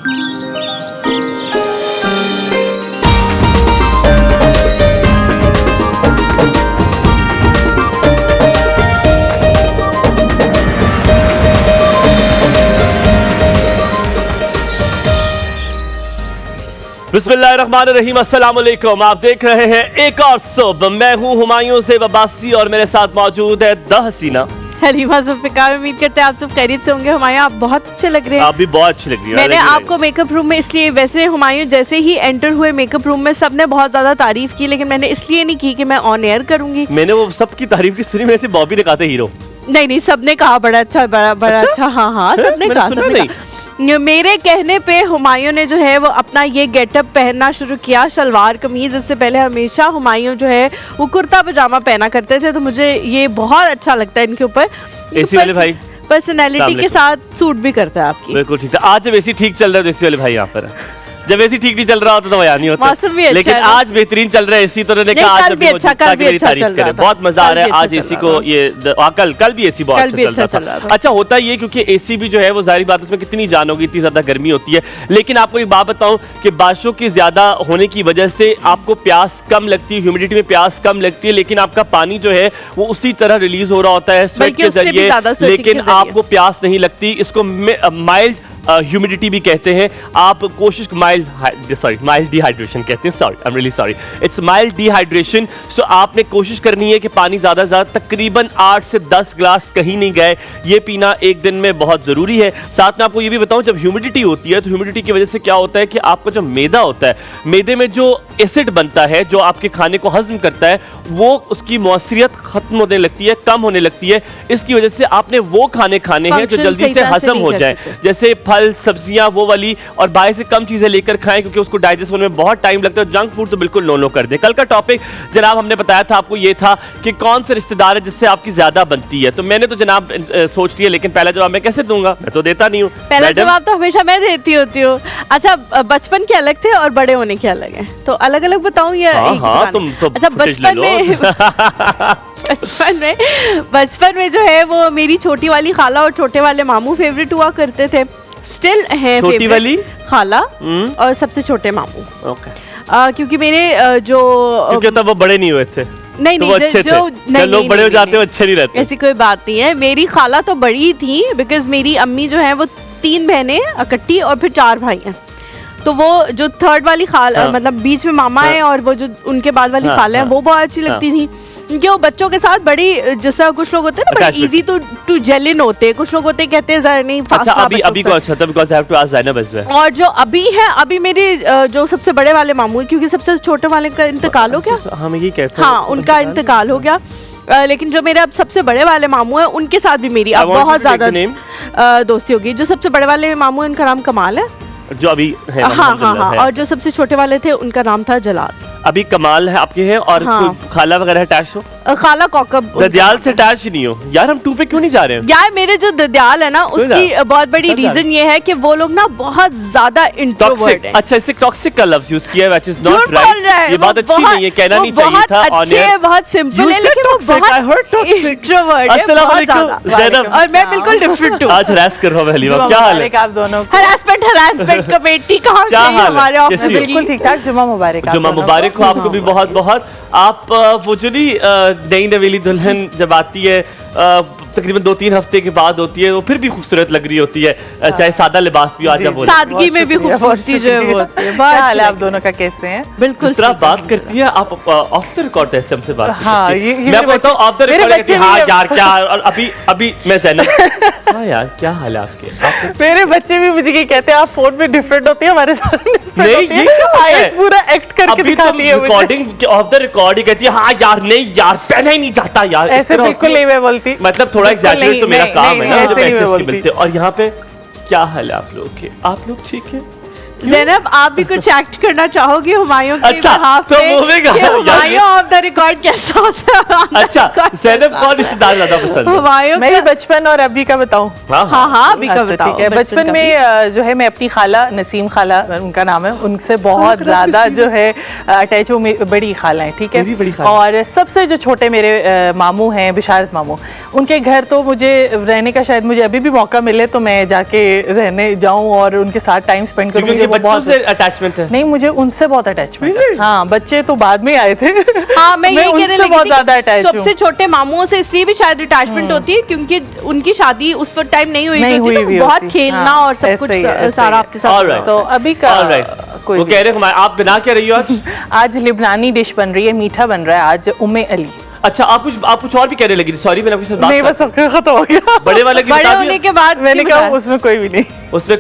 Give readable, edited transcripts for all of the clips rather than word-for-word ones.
बिस्मिल्लाहिर्रहमानिर्रहीम, अस्सलाम वालेकुम। आप देख रहे हैं एक और सुबह। मैं हूं हुमायूं से अब्बासी और मेरे साथ मौजूद है द हसीना हलीमा जुल्फिकार। उम्मीद करते हैं आप सब खैरियत से होंगे। हुमायूं, आप बहुत अच्छे लग रहे हैं। आप भी बहुत अच्छी लग रही है। मैंने आपको मेकअप रूम में इसलिए, वैसे हुमायूं जैसे ही एंटर हुए मेकअप रूम में सबने बहुत ज्यादा तारीफ की, लेकिन मैंने इसलिए नहीं की कि मैं ऑन एयर करूंगी। मैंने वो सबकी तारीफ की सुनी, मेरे से बॉबी ने कहा था हीरो। नहीं, सबने कहा बड़ा अच्छा, बड़ा अच्छा। हाँ, सबने कहा। मेरे कहने पे हुमायूं ने जो है वो अपना ये गेटअप पहनना शुरू किया, शलवार कमीज। इससे पहले हमेशा हुमायूं जो है वो कुर्ता पजामा पहना करते थे, तो मुझे ये बहुत अच्छा लगता है इनके ऊपर। एसी वाले भाई पर्सनैलिटी के साथ सूट भी करता है आपकी। बिल्कुल ठीक है। आज जब एसी ठीक चल रहा है तो एसी वाले भाई यहाँ पर है। जब एसी ठीक नहीं चल रहा होता तो वह नहीं होता। मौसम भी अच्छा लेकिन आज बेहतरीन चल रहा है एसी, तो उन्होंने कहा आज भी अच्छा, कल भी अच्छा चल रहा था। बहुत मजा आ रहा है आज एसी को। ये कल भी एसी बहुत अच्छा चल रहा था। अच्छा होता ही है क्योंकि एसी भी जो है वो जाहिर बात उसमें कितनी जान होगी, इतनी ज्यादा गर्मी होती है। लेकिन आपको एक बात बताऊं कि बारिशों की ज्यादा होने की वजह से आपको प्यास कम लगती है, ह्यूमिडिटी में प्यास कम लगती है, लेकिन आपका पानी जो है वो उसी तरह रिलीज हो रहा होता है स्वेट के जरिए, लेकिन आपको प्यास नहीं लगती। इसको माइल्ड ह्यूमिडिटी भी कहते हैं। आप कोशिश माइल्ड डिहाइड्रेशन कहते हैं। Sorry, I am really sorry, it's mild dehydration. So आपने कोशिश करनी है कि पानी ज़्यादा से ज़्यादा तकरीबन 8 से 10 ग्लास कहीं नहीं गए, ये पीना एक दिन में बहुत ज़रूरी है। साथ में आपको ये भी बताऊं, जब ह्यूमिडिटी होती है तो ह्यूमिडिटी की वजह से क्या होता है कि आपका जो मैदा होता है, मैदे में जो एसिड बनता है जो आपके खाने को हजम करता है, वो उसकी मौसरियत खत्म होने लगती है, कम होने लगती है। इसकी वजह से आपने वो खाने हैं जो जल्दी से हजम हो जाए, जैसे फल सब्जियां वो वाली, और बाहर से कम चीजें लेकर खाएं क्योंकि उसको डाइजेस्ट होने में बहुत टाइम लगता है। जंक फूड तो बिल्कुल नो कर दे। कल का टॉपिक जनाब हमने बताया था आपको ये था कि कौन से रिश्तेदार है जिससे आपकी ज्यादा बनती है। तो मैंने तो जनाब सोच लिया, लेकिन पहला जवाब मैं कैसे दूंगा, मैं तो देता नहीं हूँ। पहला जवाब तो हमेशा मैं देती होती हूँ। अच्छा, बचपन के अलग थे और बड़े होने के अलग है, तो अलग अलग बताऊं या तुम तो अच्छा, बचपन में जो है वो मेरी छोटी वाली खाला और छोटे वाले मामू फेवरेट हुआ करते थे, स्टिल है। छोटी वाली खाला और सबसे छोटे मामू। ओके। क्योंकि मेरे क्योंकि तब वो बड़े नहीं हुए थे। नहीं, तो नहीं, लोग बड़े हो जाते हैं अच्छे नहीं रहते। ऐसी कोई बात नहीं है। मेरी खाला तो बड़ी थी, बिकॉज मेरी अम्मी जो है वो 3 बहनें इकट्ठी और फिर 4 भाई हैं। तो वो जो थर्ड वाली खाला, मतलब बीच में मामा है, और वो जो उनके बाद वाली खाला है, वो बहुत अच्छी लगती थी क्योंकि वो बच्चों के साथ बड़ी, जैसा कुछ लोग होते हैं ना बड़ी इजी टू जेल इन होते हैं, कुछ लोग होते हैं कहते हैं नहीं फास्ट। अच्छा, अभी को अच्छा था because I have to ask Zainab as well. और जो अभी है, अभी मेरे जो सबसे बड़े वाले मामू है, क्योंकि सबसे छोटे वाले का इंतकाल हो गया। हम ये कहते हैं, हाँ, उनका इंतकाल हो गया। लेकिन जो मेरे अब सबसे बड़े वाले मामू है, उनके साथ भी मेरी अब बहुत ज्यादा दोस्ती होगी। जो सबसे बड़े वाले मामू है उनका नाम कमाल है, जो अभी है। हाँ, और जो सबसे छोटे वाले थे उनका नाम था जलाल। अभी कमाल है आपके हैं, और खाला वगैरह अटैच हो? खाला कौकब ददयाल से अटैच नहीं हो यार। हम 2 पे क्यों नहीं जा रहे हैं यार? मेरे जो ददयाल है ना, उसकी बहुत बड़ी रीजन ये है कि वो लोग ना बहुत ज्यादा इंट्रोवर्ट हैं। अच्छा, इससे टॉक्सिक का लफ्ज यूज किया, व्हिच इज नॉट राइट। ये बात अच्छी नहीं है, कहना नहीं चाहिए था। अच्छे, बहुत सिंपल है, लेकिन वो बहुत इंट्रोवर्ट है। अस्सलाम वालेकुम ज़ैनब। और मैं बिल्कुल डिफरेंट हूं। आज हरास कर रहा हूं हलीमा, क्या हाल है आप दोनों? हरासमेंट कमेटी कहां गई हमारे ऑफिस में? बिल्कुल ठीक-ठाक। जुमा मुबारक। जुमा मुबारक हो आपको भी बहुत बहुत। आप वो जो नई नवेली दुल्हन जब आती है तकरीबन 2-3 हफ्ते के बाद होती है, वो फिर भी खूबसूरत लग रही होती है, चाहे सादा लिबास भी आ जाए, सादगी में भी खूबसूरती जो है वो होती है। हाल है आप दोनों का कैसे हैं? बिल्कुल इस तरह बात करती है आप ऑफ द रिकॉर्ड ऐसे हमसे बात करती है। मैं बोलता हूं ऑफ द रिकॉर्ड कि हां यार क्या, और अभी मैं ज़ैनब, हां यार क्या हाल है आपके? मेरे बच्चे भी मुझे ये कहते हैं आप फोन में डिफरेंट होती है, हमारे साथ नहीं, ये क्या है? पूरा एक्ट करके दिखाती है। रिकॉर्डिंग ऑफ द रिकॉर्ड ही कहती है हां यार, नहीं यार पहले ही नहीं जाता यार। ऐसे बिल्कुल नहीं मैं बोलती, मतलब थोड़ा एग्जैजरेट तो मेरा काम है ना जब ऐसे इसके मिलते। और यहाँ पे क्या हाल है आप लोग के? आप लोग ठीक है? ज़ैनब आप भी कुछ एक्ट करना चाहोगे हुमायूं के अच्छा, behalf तो पे moving on, कि हुमायूं ऑफ द रिकॉर्ड कैसा होता है? अच्छा, ज़ैनब कौन रिश्तेदार ज्यादा पसंद है? हुमायूं मैं का बचपन और अभी का बताऊं? हाँ अभी का अच्छा, बताओ। ठीक है। बचपन में जो है मैं अपनी खाला, नसीम खाला उनका नाम है, उनसे बहुत ज्यादा जो है अटैच, वो बड़ी खाला है, ठीक मेरी बड़ी है। खाला। और सबसे जो छोटे मेरे मामू हैं, बिशारत मामू, उनके घर तो मुझे रहने का शायद मुझे अभी भी मौका मिले तो मैं जाके रहने जाऊं और उनके साथ टाइम स्पेंड करूं। क्योंकि मुझे वो बच्चों से अटैचमेंट है। नहीं, मुझे उनसे बहुत अटैचमेंट है। हाँ, बच्चे तो बाद में आए थे। हाँ मैं यही कहने उनसे लगी बहुत थी ज्यादा कि अटैच हूँ। सबसे छोटे मामुओं से इसलिए भी शायद अटैचमेंट होती है क्योंकि उनकी शादी उस वक्त टाइम नहीं हुई नहीं होती, हुई तो हुई बहुत होती। खेलना हाँ, और सब ऐसे कुछ ही है, ऐसे सारा ही आपके साथ All हुआ। right. तो अभी का कोई वो भी। कह रहे हैं आप बना क्या रही हो आज? आज लिबनानी डिश बन रही है, मीठा बन रहा है आज, उम्मे अली। अच्छा, आप कुछ और भी कहने लगी थी। सॉरी, मैंने आपके साथ बात नहीं, कर- बस सबका खत्म हो गया। बड़े वाले की बड़े बता होने दिया? के बाद मैंने क्यों कहा बनाया? उसमें कोई भी नहीं। उसमें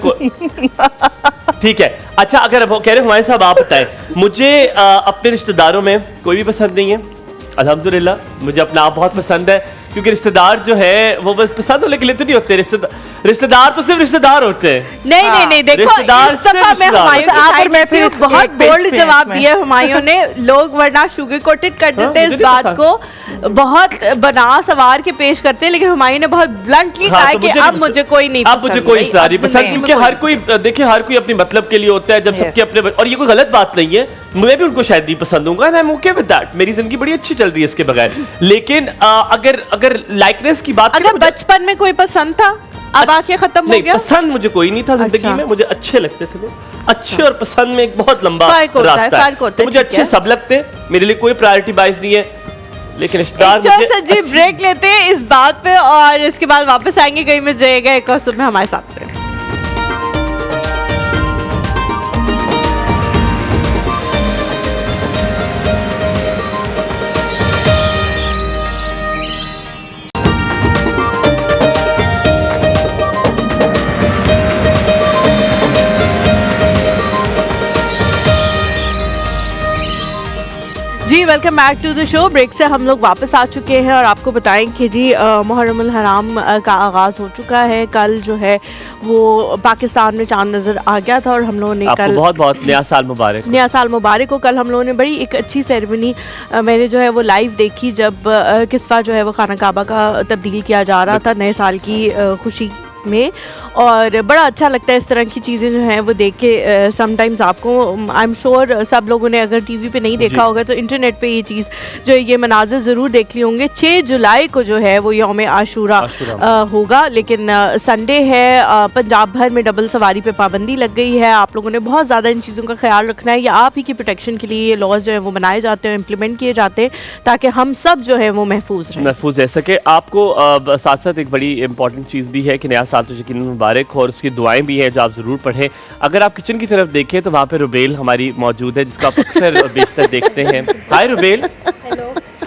ठीक है। अच्छा, अगर वो कह रहे हैं हमारे साहब आप बताएं, मुझे अपने रिश्तेदारों में कोई भी पसंद नहीं है अल्हम्दुलिल्लाह। मुझे अपना आप बहुत पसंद है क्योंकि रिश्तेदार जो है वो बस पसंद होने के लिए तो नहीं होते। रिश्तेदार तो सिर्फ रिश्तेदार होते हैं। नहीं देखो रिश्तेदार इस दफा से मैं रिश्तेदार। हुमायूं की आप और साइड मैं पे फिर हूँ, इस बहुत एक पेज बोल्ड पे जवाब इसमें। दिया हुमायूं ने। लोग वरना शुगर कोटेड कर देते मुझे इस नहीं बात पसंद। को, बहुत बना सवार के पेश करते हैं, लेकिन हुमायूं ने बहुत ब्लंटली कहा है तो कि मुझे नहीं अब पसंद। मुझे कोई नहीं अब पसंद। मुझे कोई भाई, रिश्तेदार नहीं अब पसंद जिंदगी में क्योंकि कोई हर कोई देखिए हर कोई अपने मतलब के लिए होता है। जब सबके Yes. अपने और ये कोई गलत बात नहीं है, मैं भी उनको शायद नहीं पसंद हूँ, I am okay with that. मेरी जिंदगी बड़ी अच्छी चल रही है इसके बगैर। लेकिन अगर लाइकनेस की बात करें, अगर बचपन में कोई पसंद था अब आके खत्म हो नहीं, गया। पसंद मुझे कोई नहीं था जिंदगी अच्छा। में। मुझे अच्छे लगते थे लोग। अच्छे और पसंद में एक बहुत लंबा फर्क होता है, रास्ता फर्क होता है, मुझे ठीक अच्छे है। सब लगते, मेरे लिए कोई प्रायोरिटी वाइज नहीं है। लेकिन रिश्तेदार एक छोटा सा जी ब्रेक लेते हैं इस बात पे और इसके बाद वापस आएंगे कहीं में जाएगा एक और सुबह हमारे साथ रहें। जी welcome back to the show. Break से हम लोग वापस आ चुके हैं और आपको बताएं कि जी मुहर्रमुल हराम का आगाज़ हो चुका है। कल जो है वो पाकिस्तान में चांद नज़र आ गया था और हम लोगों ने आपको कल बहुत बहुत नया साल मुबारक। नया साल मुबारक हो। कल हम लोगों ने बड़ी एक अच्छी सेरेमनी मैंने जो है वो लाइव देखी जब किस्वा जो है वो खाना काबा का तब्दील किया जा रहा था नए साल की खुशी में, और बड़ा अच्छा लगता है इस तरह की चीज़ें जो हैं वो देख के। समटाइम्स आपको आई एम श्योर सब लोगों ने अगर टीवी पे नहीं देखा होगा तो इंटरनेट पे ये चीज़ जो ये मनाज़र ज़रूर देख लिए होंगे। 6 जुलाई को जो है वो यौम आशूरा होगा, लेकिन संडे है। पंजाब भर में डबल सवारी पे पाबंदी लग गई है। आप लोगों ने बहुत ज़्यादा इन चीज़ों का ख्याल रखना है। या आप ही की प्रोटेक्शन के लिए ये लॉज जो है वो बनाए जाते हैं, इम्प्लीमेंट किए जाते हैं ताकि हम सब जो है वो महफूज रह सके। आपको साथ साथ एक बड़ी इंपॉर्टेंट चीज़ भी है कि नया साल तो यकीनन मुबारक हो और उसकी दुआएं भी हैं जो आप ज़रूर पढ़ें। अगर आप किचन की तरफ देखें तो वहाँ पे रुबेल हमारी मौजूद है जिसको आप अक्सर बेशतर देखते हैं। हाय रुबेल।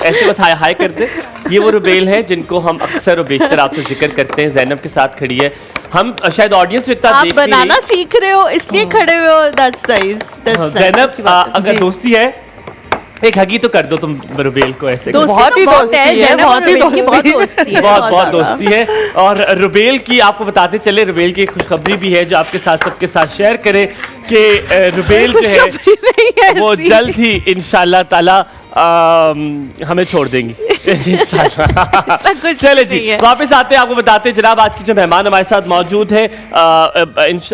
ऐसे बस हाय हाय कर दे। ये वो रुबेल है जिनको हम अक्सर और बेशतर आपसे जिक्र करते हैं। ज़ैनब के साथ खड़ी है। हम शायद ऑडियंस इतना आप देख बनाना सीख रहे हो इसलिए खड़े हुए हो। That's nice. ज़ैनब अगर दोस्ती है एक हगी तो कर दो तुम रुबेल को। ऐसे बहुत ही दोस्ती है, बहुत ही दोस्ती है, बहुत दोस्ती है। और रुबेल की आपको बताते चले, रुबेल की एक खुशखबरी भी है जो आपके साथ सबके साथ शेयर करें कि रुबेल जो है वो जल्द ही इंशाल्लाह ताला हमें छोड़ देंगी। चले जी वापस आते हैं, आपको बताते हैं जनाब आज की जो मेहमान हमारे साथ मौजूद है।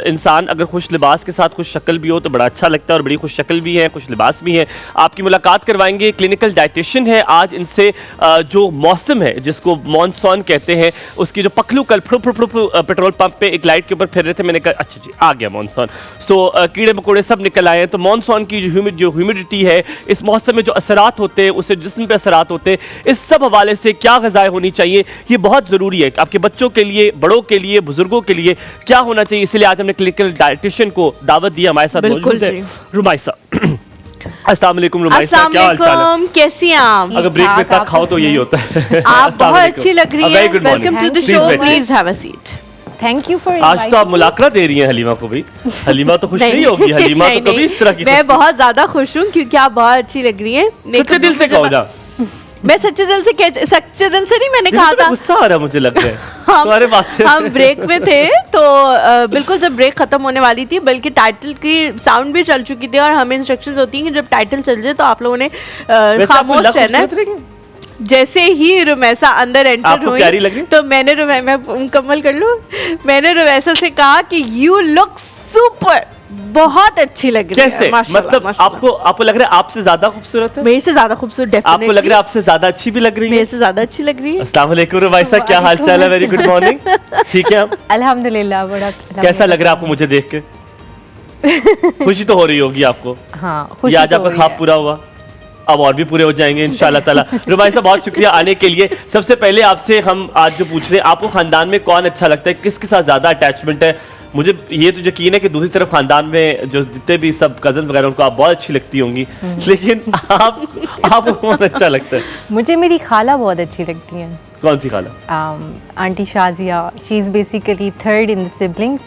इंसान अगर खुश लिबास के साथ खुश शक्ल भी हो तो बड़ा अच्छा लगता है और बड़ी खुश शक्ल भी है, खुश लिबास भी है। आपकी मुलाकात करवाएंगे। क्लिनिकल डाइटिशियन है। आज इनसे जो मौसम है जिसको मॉनसून कहते हैं उसकी जो पखलू कल पेट्रोल पंप पे एक लाइट के ऊपर फिर रहे थे, मैंने कहा अच्छा जी आ गया मॉनसून। सो कीड़े मकोड़े सब निकल आए हैं। तो मॉनसून की जो ह्यूमिडिटी है, इस मौसम में जो असरात होते हैं, उससे जिस्म पे असरात होते हैं, इस सब हवाले से क्या ग़िज़ाएं होनी चाहिए ये बहुत ज़रूरी है। आपके बच्चों के लिए, बड़ों के लिए, बुजुर्गों के लिए क्या होना चाहिए, इसलिए आज हमने क्लिनिकल डाइटिशियन को दावत दी। हमारे साथ मौजूद है रुमाइसा। अस्सलाम वालेकुम रुमाइसा, क्या हाल चाल है? कैसी हैं आप? अगर ब्रेक में तक खाओ तो यही होता है। आप बहुत अच्छी लग रही हैं। Welcome to the show, Please please have a seat. Thank you for आज तो आप मुलाकात दे रही हैं हलीमा को भी। हलीमा तो खुश नहीं होगी। हलीमा तो कभी इस तरह की मैं बहुत ज्यादा खुश हूँ क्योंकि आप बहुत अच्छी लग रही हैं। सच्चे दिल से कहो ना। मैं सच्चे दिल से नहीं, मैंने कहा था। गुस्सा आ रहा मुझे लग रहा है तुम्हारे बातें। हम ब्रेक में थे तो बिल्कुल जब ब्रेक खत्म होने वाली थी, बल्कि टाइटल की साउंड भी चल चुकी थी और हमें इंस्ट्रक्शंस होती हैं कि जब टाइटल चल जाए तो आप लोगों ने खामोश रहना है। जैसे ही रुमैसा अंदर एंटर हुई तो मैंने मैं मुकम्मल कर लूं, मैंने रुमैसा से कहा कि यू लुक सुपर, बहुत अच्छी लग रही है। कैसे? मतलब आपको लग रहा है आपसे ज्यादा खूबसूरत है? मेरे से ज्यादा खूबसूरत, डेफिनेटली। आपको लग रहा है आपसे ज्यादा अच्छी भी लग रही है? मेरे से ज्यादा अच्छी लग रही है। अस्सलाम वालेकुम रुमैसा, क्या हाल चाल है? Very good morning. ठीक है आप? अल्हम्दुलिल्लाह। बड़ा कैसा लग रहा है आपको मुझे देख के? खुशी तो हो रही होगी आपको। हाँ, खुशी आज आपका ख्वाब पूरा हुआ, अब और भी पूरे हो जाएंगे इंशाल्लाह ताला। रुमैसा बहुत शुक्रिया आने के लिए। सबसे पहले आपसे हम आज जो पूछ रहे हैं, आपको खानदान में कौन अच्छा लगता है, किसके साथ ज्यादा अटैचमेंट है? मुझे ये तो यकीन है कि दूसरी तरफ खानदान में जो जितने भी सब कजन वगैरह उनको आप बहुत अच्छी लगती होंगी, लेकिन आपको कौन अच्छा लगता है? मुझे मेरी खाला बहुत अच्छी लगती है। कौन सी खाला? Aunty Shazia. She is basically third in the siblings,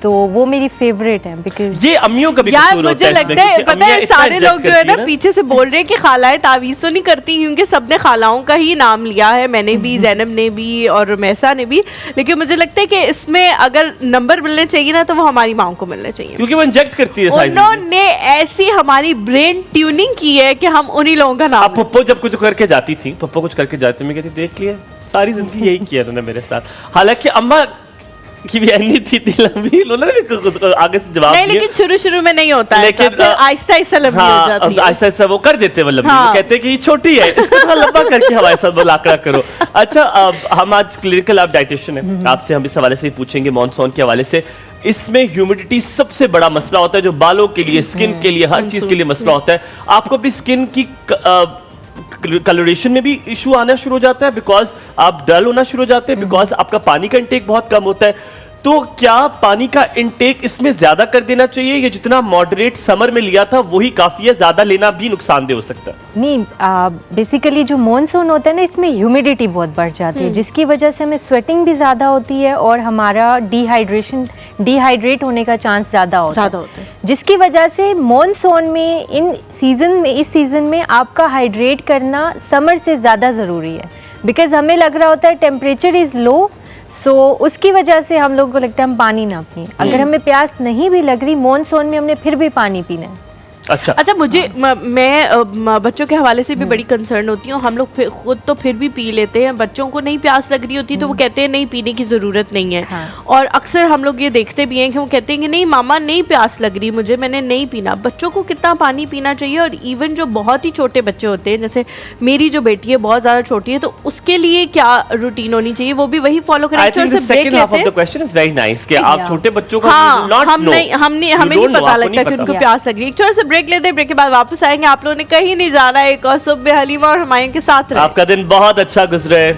तो वो मेरी फेवरेट है। बिकॉज़ ये अम्मियों का भी यार मुझे लगता है, पता है सारे लोग जो है ना पीछे से बोल रहे हैं कि खालाएं तावीज़ तो नहीं करती, क्योंकि सबने खालाओं का ही नाम लिया है, मैंने भी, ज़ैनब ने भी और रुमैसा ने भी, लेकिन मुझे लगता है कि इसमें अगर नंबर मिलने चाहिए ना तो वो हमारी माँ को मिलने चाहिए, क्योंकि वो इंजेक्ट करती है। उन्होंने ऐसी हमारी ब्रेन ट्यूनिंग की है कि हम उन्हीं लोगों का नाम। पप्पो जब कुछ करके जाती थी, पप्पो कुछ करके जाती, मैं कहती देख लिया, सारी जिंदगी यही किया उन्होंने मेरे साथ। हालांकि अम्मा की भी नहीं थी लंबी, उन्होंने भी आगे से जवाब नहीं, लेकिन शुरू में नहीं होता है, लेकिन आहिस्ता आहिस्ता लंबी हो जाती है। आहिस्ता आहिस्ता वो कर देते, वो लंबी। वो कहते हैं कि ये छोटी है, इसको थोड़ा लंबा करके हमारे साथ वो लाकड़ा करो। अच्छा, हम आज क्लिनिकल आप डाइटिशियन हैं, आपसे हम इस हवाले से पूछेंगे, मॉनसून के हवाले से। इसमें ह्यूमिडिटी सबसे बड़ा मसला होता है, जो बालों के लिए, स्किन के लिए, हर चीज के लिए मसला होता है। आपको भी स्किन की कलरेशन में भी इशू आना शुरू हो जाता है, बिकॉज आप डल होना शुरू हो जाते हैं, बिकॉज आपका पानी का इंटेक बहुत कम होता है। तो क्या पानी का इंटेक इसमें ज्यादा कर देना चाहिए, या जितना मॉडरेट समर में लिया था वही काफी है, ज्यादा लेना भी नुकसानदेह हो सकता है? नहीं, बेसिकली जो मॉनसून होता है ना, इसमें ह्यूमिडिटी बहुत बढ़ जाती है, जिसकी वजह से हमें स्वेटिंग भी ज़्यादा होती है और हमारा डिहाइड्रेट होने का चांस ज़्यादा होता है, जिसकी वजह से मॉनसून में इस सीज़न में आपका हाइड्रेट करना समर से ज़्यादा ज़रूरी है, बिकॉज हमें लग रहा होता है टेम्परेचर इज़ लो, सो उसकी वजह से हम लोगों को लगता है हम पानी ना पिए। अगर हमें प्यास नहीं भी लग रही मॉनसून में, हमने फिर भी पानी पीना है। अच्छा, मुझे मैं बच्चों के हवाले से भी बड़ी कंसर्न होती हूँ। हम लोग खुद तो फिर भी पी लेते हैं, बच्चों को नहीं प्यास लग रही होती तो वो कहते हैं नहीं पीने की ज़रूरत नहीं है। हाँ। और अक्सर हम लोग ये देखते भी हैं कि वो कहते हैं कि नहीं मामा नहीं प्यास लग रही मुझे, मैंने नहीं पीना। बच्चों को कितना पानी पीना चाहिए? और इवन जो बहुत ही छोटे बच्चे होते हैं, जैसे मेरी जो बेटी है बहुत ज़्यादा छोटी है, तो उसके लिए क्या रूटीन होनी चाहिए? वो भी वही फॉलो करें? आप छोटे बच्चों को हमें नहीं पता लगता कि उनको प्यास लग रही है। थोड़ा सा ब्रेक लेते हैं, ब्रेक के बाद वापस आएंगे। आप लोगों ने कहीं नहीं जाना है, एक और सुबह हलीमा और हुमायूं के साथ रहे। आपका दिन बहुत अच्छा गुजरे।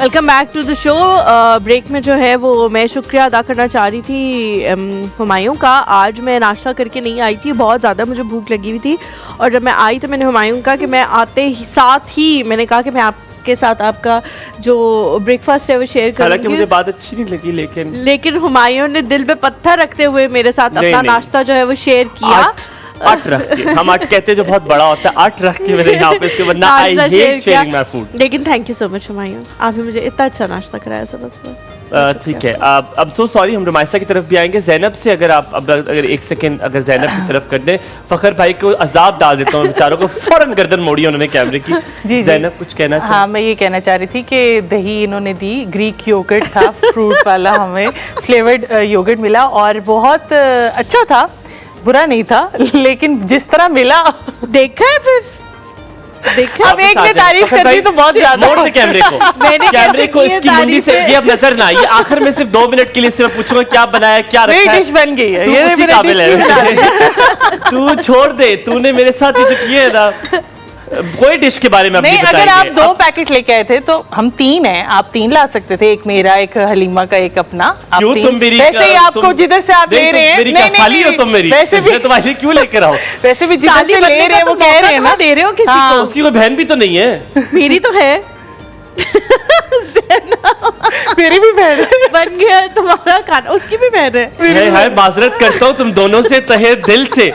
Welcome back to the show. Break में जो है वो मैं शुक्रिया अदा करना चाह रही थी हुमायूं का। आज मैं नाश्ता करके नहीं आई थी, बहुत ज़्यादा मुझे भूख लगी हुई थी, और जब मैं आई तो मैंने हुमायूं का कि मैं आते ही साथ ही मैंने कहा कि मैं आपके साथ आपका जो ब्रेकफास्ट है वो शेयर करूंगी। हालांकि मुझे बात अच्छी नहीं लगी, लेकिन हुमायूं ने दिल पे पत्थर रखते हुए मेरे साथ अपना नाश्ता जो है वो शेयर किया। 8 रख के, हम 8 कहते हैं जो बहुत बड़ा होता है, 8 रख के मेरे यहाँ पे इसके वरना I hate sharing my food. लेकिन thank you so much Humayun, आपने मुझे इतना अच्छा नाश्ता कराया सुबह सुबह। ठीक है, अब सो सॉरी, हम रुमैसा की तरफ भी आएंगे। ज़ैनब से अगर आप अगर एक सेकंड अगर ज़ैनब की तरफ कर दें, फ़खर भाई को अजाब डाल देता हूँ बेचारों को, फौरन गर्दन मोड़ी उन्होंने कैमरे की। जी ज़ैनब कुछ कहना चाहिए? हाँ, मैं ये कहना चाह रही थी कि दही इन्होंने दी, ग्रीक योगर्ट था फ्रूट वाला, हमें फ्लेवर्ड योगर्ट मिला और बहुत अच्छा था, बुरा नहीं था, लेकिन जिस तरह मिला देखा है फिर अब एक ने तारीफ कर दी तो बहुत ज्यादा। मोड़ दे कैमरे को, कैमरे को इसकी मुंडी से ये अब नजर ना आइए। आखिर में सिर्फ 2 मिनट के लिए सिर्फ पूछूंगा क्या बनाया, क्या रखा है। डिश बन गई है, ये मेरे काबिल है। तू छोड़ दे, तूने मेरे साथ ये जो किया है ना, कोई डिश के बारे में आप नहीं, नहीं अगर आप बताएंगे। 2 पैकेट लेके आए थे तो हम 3 हैं, आप 3 ला सकते थे, एक मेरा, एक हलीमा का, एक अपना। आप क्यों 3, तुम मेरी वैसे ही आपको जिधर से आप ले रहे हैं, मेरी क्या साली हो तुम मेरी? वैसे भी मैं तुम्हारे लिए क्यों लेकर आऊं? वैसे भी जिधर साली से बनने ले का रहे हैं तो वो कह रहे हैं मौका ना, दे रहे हो किसी हाँ। को। उसकी कोई बहन भी तो नहीं है। मेरी तो है। मेरी भी बहन है। बन गया तुम्हारा खाना, उसकी भी बहन है। हाय माजरत करता हूँ तुम दोनों से तहे दिल से।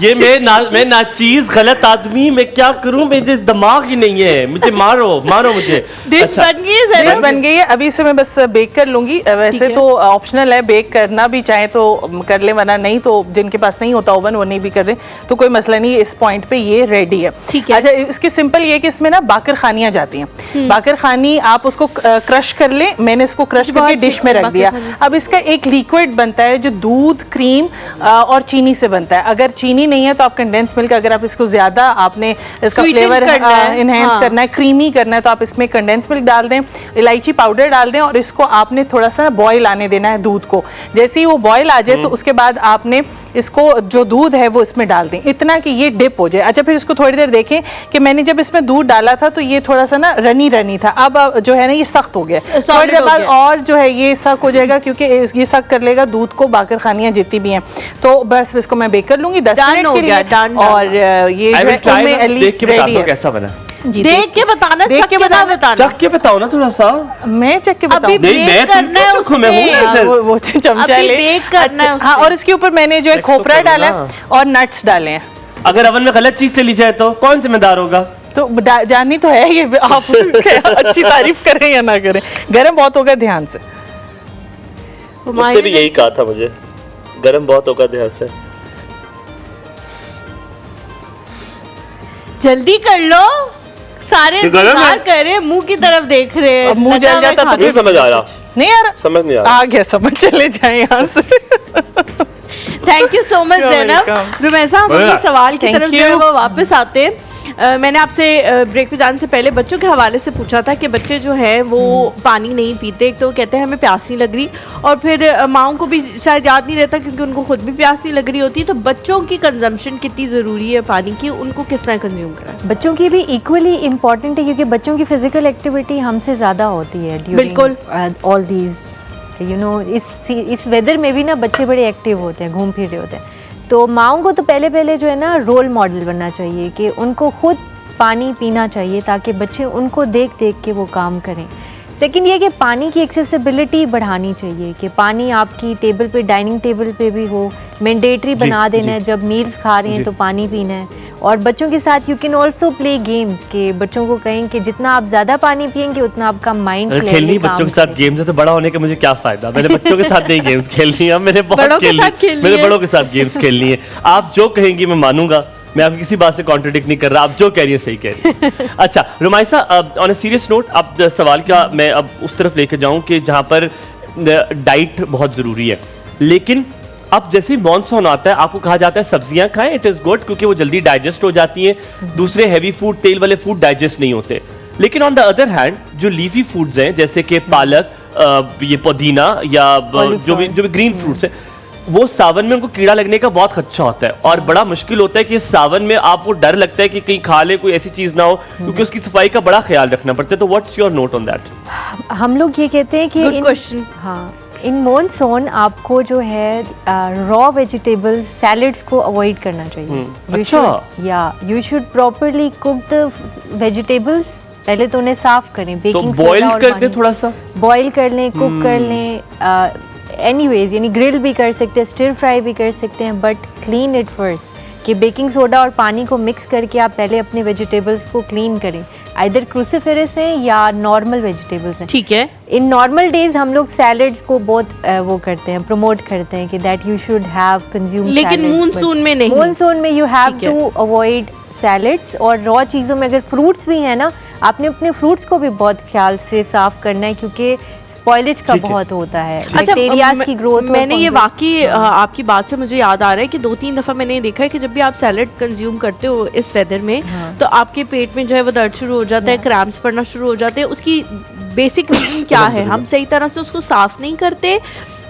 ये मैं नाचीज गलत आदमी, मैं क्या करूं, मेरे दिमाग ही नहीं है, मुझे मारो मुझे। डिश अच्छा, बन गई है डिश ज़ैनब? बन गई है, अभी इसे मैं बस बेक कर लूंगी। वैसे है। तो ऑप्शनल है, बेक करना भी चाहे तो कर ले, वरना नहीं तो जिनके पास नहीं होता ओवन वो नहीं भी कर रहे तो कोई मसला नहीं। इस पॉइंट पे ये रेडी है। ठीक है। अच्छा, इसके सिंपल ये कि इसमें ना बाकर खानियां जाती हैं। बाकर खानी आप उसको क्रश कर ले, मैंने इसको क्रश करके बहुत डिश में रख बाकर दिया। खानी। अब इसका एक लिक्विड बनता है जो दूध, क्रीम और चीनी से बनता है। अगर चीनी नहीं है तो आप कंडेंस मिल्क, अगर आप इसको ज्यादा आपने इसका Sweeten फ्लेवर करना है, इनहेंस हाँ। करना है, क्रीमी करना है, तो आप इसमें कंडेंस मिल्क डाल दें, इलायची पाउडर डाल दें और इसको आपने थोड़ा सा बॉईल आने देना है दूध को। जैसे ही वो बॉईल आ जाए तो उसके बाद आपने इसको जो दूध है वो इसमें डाल दें, इतना कि ये डिप हो जाए। अच्छा, फिर इसको थोड़ी देर देखें कि मैंने जब इसमें दूध डाला था तो ये थोड़ा सा ना रनी था, अब जो है ना ये सख्त हो गया। थोड़ी देर बाद और जो है ये सख्त हो जाएगा, क्योंकि ये सख्त कर लेगा दूध को, बाकर खानियां जितनी भी हैं। तो बस इसको मैं बेक कर लूंगी 10 Done मिनट हो के गया, लिए। done, और ये I जो will है try उम्मे ना, अली देख के बता ready दो है। कैसा बना। जी, देख के बताना, देख चख के के ना बताना। बताना। चख के बताओ ना थोड़ा सा। मैं चेक के अभी बताऊं। नहीं, मैं बेक करना है तुमको चखूं, मैं हूं उसमें। ना इधर। वो चमचा अभी ले। बेक करना है अच्छा, हाँ, उसमें। और इसके ऊपर मैंने जो है चेक तो खोपरा करो डाला ना। है और नट्स डाले हैं। अगर ओवन में गलत चीज चली जाए तो कौन जिम्मेदार होगा? तो जाननी तो है ये, आप अच्छी तारीफ करें या ना करें। गरम बहुत होगा, ध्यान से। उसने भी यही कहा था मुझे, गरम बहुत होगा, ध्यान से। जल्दी कर लो, सारे ये गरम इंतजार है। कर रहे हैं, मुंह की तरफ देख रहे हैं। अब मुंह लगा जल हुआ जाता तो खाना। नहीं समझ आ रहा, नहीं यार, समझ नहीं आ रहा। आ गया समझ, चले जाए यहाँ से। Thank you so much You're Zainab. welcome। Rumaisa, हम बोलो अपने ना। सवाल की Thank तरफ जो है you। वो वापस आते हैं। मैंने आपसे ब्रेक पे जाने से पहले बच्चों के हवाले से पूछा था कि बच्चे जो हैं वो पानी नहीं पीते। एक तो वो कहते हैं हमें प्यास नहीं लग रही, और फिर माओं को भी शायद याद नहीं रहता क्योंकि उनको खुद भी प्यास नहीं लग रही होती। तो बच्चों की कंजम्पशन कितनी ज़रूरी है पानी की, उनको किस तरह कंज्यूम कराएं? बच्चों की भी इक्वली इम्पॉर्टेंट है, क्योंकि बच्चों की फिजिकल एक्टिविटी हमसे ज़्यादा होती है बिल्कुल। All these you know. इस वेदर में भी ना बच्चे बड़े एक्टिव होते हैं, घूम फिर रहे होते हैं। तो माओं को तो पहले जो है ना रोल मॉडल बनना चाहिए कि उनको खुद पानी पीना चाहिए, ताकि बच्चे उनको देख के वो काम करें। सेकंड ये कि पानी की एक्सेसिबिलिटी बढ़ानी चाहिए, कि पानी आपकी टेबल पे, डाइनिंग टेबल पे भी हो, मैंडेटरी बना देना है, जब मील्स खा रहे हैं तो पानी पीना है। और बच्चों के साथ you can also play games, के बच्चों को कहें कि जितना आप ज़्यादा पानी पियेंगे उतना आपका माइंड खेलनी बच्चों के साथ गेम्स है तो बड़ा होने का मुझे क्या फायदा? मैंने बच्चों के साथ नहीं गेम्स खेलनी है, मैंने बड़ों बहुत के साथ खेलनी मैंने है। बड़ों के साथ गेम्स खेलनी है। आप जो कहेंगी मैं मानूंगा, मैं आपकी किसी बात से कॉन्ट्रडिक्ट नहीं कर रहा, आप जो कह रही है सही कह रही है। अच्छा रुमाइसा, ऑन अ सीरियस नोट, अब सवाल का मैं अब उस तरफ लेकर जाऊं कि जहां पर डाइट बहुत ज़रूरी है, लेकिन अब जैसे ही मॉनसून आता है आपको कहा जाता है सब्जियां खाएं, इट इज़ गुड, क्योंकि वो जल्दी डाइजेस्ट हो जाती हैं। दूसरे हैवी फूड, तेल वाले फूड डाइजेस्ट नहीं होते। लेकिन ऑन द अदर हैंड जो लीफी फूड्स हैं जैसे कि पालक, ये पुदीना या जो भी ग्रीन फ्रूट्स हैं, वो सावन में उनको कीड़ा लगने का बहुत खदशा होता है और बड़ा मुश्किल होता है कि सावन में आपको डर लगता है कि कहीं खा ले कोई ऐसी चीज़ ना हो, क्योंकि उसकी सफाई का बड़ा ख्याल रखना पड़ता है। तो what's your note on that? हम लोग ये कहते हैं कि Good question। हाँ, इन मॉनसून आपको जो है रॉ वेजिटेबल्स, सैलड्स को अवॉइड करना चाहिए। अच्छा। You should properly cook the vegetables. पहले तो उन्हें साफ करें, तो बेकिंग बॉईल कर दे, थोड़ा सा बॉईल कर लें, कुक कर लें, एनीवेज, यानी ग्रिल भी कर सकते हैं, स्टिर फ्राई भी कर सकते हैं, बट क्लीन इट फर्स्ट। कि बेकिंग सोडा और पानी को मिक्स करके आप पहले अपने वेजिटेबल्स को क्लीन करें, आइदर क्रूसीफेरस हैं या नॉर्मल वेजिटेबल्स हैं। ठीक है। इन नॉर्मल डेज हम लोग सैलड्स को बहुत वो करते हैं, प्रमोट करते हैं कि that you should have consume, लेकिन मानसून में नहीं। मानसून में यू हैव ठीक है। To avoid salads. और रॉ चीज़ों में अगर फ्रूट्स भी हैं ना, आपने अपने फ्रूट्स को भी बहुत ख्याल से साफ करना है, क्योंकि स्पॉइलेज का ठीक है। बहुत होता है, अच्छा, बैक्टीरियाज की ग्रोथ। मैंने ये वाकई आपकी बात से मुझे याद आ रहा है कि 2-3 दफ़ा मैंने ये देखा है कि जब भी आप सैलड कंज्यूम करते हो इस वेदर में, तो आपके पेट में जो है वो दर्द शुरू हो जाता है, क्रैम्प्स पड़ना शुरू हो जाते हैं। उसकी बेसिक रीजन क्या है? हम सही तरह से उसको साफ नहीं करते,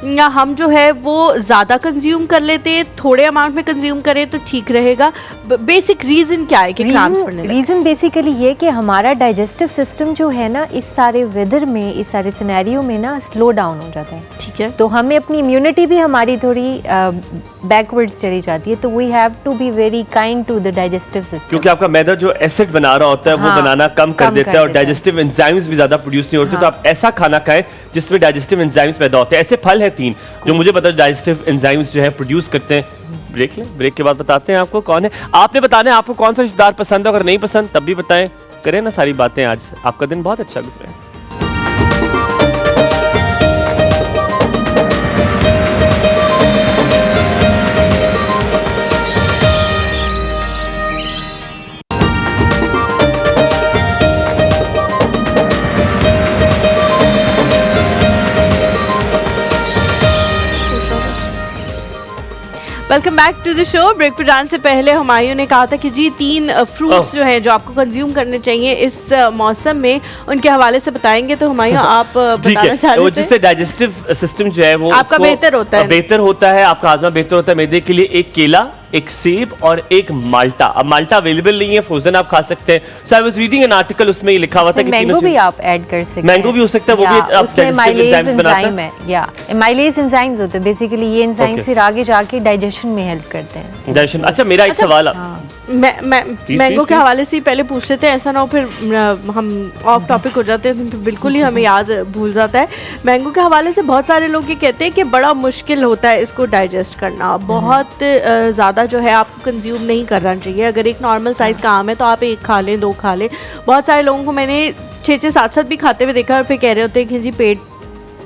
या हम जो है वो ज़्यादा कंज्यूम कर लेते हैं, थोड़े अमाउंट में कंज्यूम करें तो ठीक रहेगा? बेसिक रीज़न क्या है कि क्रैम्प्स पड़ने लगते हैं? रीज़न बेसिकली ये कि हमारा डाइजेस्टिव सिस्टम जो है ना, इस सारे वेदर में, इस सारे सिनेरियो में ना स्लो डाउन हो जाता है। ठीक है, तो हमें अपनी इम्यूनिटी भी हमारी थोड़ी बैकवर्ड्स चली जाती है, तो we have to be very kind to the digestive system, क्योंकि आपका मैदा जो एसिड बना रहा होता है वो बनाना कम कर देता है और डाइजेस्टिव एंजाइम्स भी ज्यादा प्रोड्यूस नहीं होते। तो आप ऐसा खाना खाएं जिसमें डाइजेस्टिव एंजाइम्स पैदा होते हैं। ऐसे फल हैं 3 जो मुझे पता है डाइजेस्टिव एंजाइम्स जो है प्रोड्यूस करते हैं। ब्रेक लें, ब्रेक के बाद बताते हैं आपको कौन है। आपने बताना है आपको कौन सा रिश्तेदार पसंद है, अगर नहीं पसंद तब भी बताएं। करें ना सारी बातें, आज आपका दिन बहुत अच्छा गुजरे। Welcome back to the show. Break पर जाने से पहले हुमायूं ने कहा था कि जी 3 फ्रूट्स जो हैं जो आपको कंज्यूम करने चाहिए इस मौसम में, उनके हवाले से बताएंगे। तो हुमायूं आप बताना चाह रहे थे? जिससे डाइजेस्टिव सिस्टम जो है वो आपका बेहतर होता है, आपका हाजमा बेहतर होता है। मैदे के लिए एक केला, एक सेब और एक माल्टा। अब माल्टा अवेलेबल नहीं है, फ्रोजन आप खा सकते हैं। So I was reading an article, उसमें ये लिखा हुआ था कि मैंगो भी आप ऐड कर सकते हैं। मैंगो भी हो सकता है, वो भी डाइजेस्टिव एंजाइम्स बनाता है। या माइलेज एंजाइम्स होते हैं बेसिकली, ये एंजाइम्स फिर आगे जाके डाइजेशन में हेल्प करते हैं। डाइजेशन। अच्छा, मेरा एक सवाल मैंगो के हवाले से पहले पूछ लेते हैं, ऐसा ना हो फिर हम ऑफ टॉपिक हो जाते हैं तो बिल्कुल ही हमें याद भूल जाता है। मैंगो के हवाले से बहुत सारे लोग ये कहते हैं कि बड़ा मुश्किल होता है इसको डाइजेस्ट करना, बहुत ज़्यादा जो है आपको कंज्यूम नहीं करना चाहिए। अगर एक नॉर्मल साइज़ का आम है तो आप 1 खा लें, 2 खा लें। बहुत सारे लोगों को मैंने 6-6, 7-7 भी खाते हुए देखा और फिर कह रहे होते हैं कि जी पेट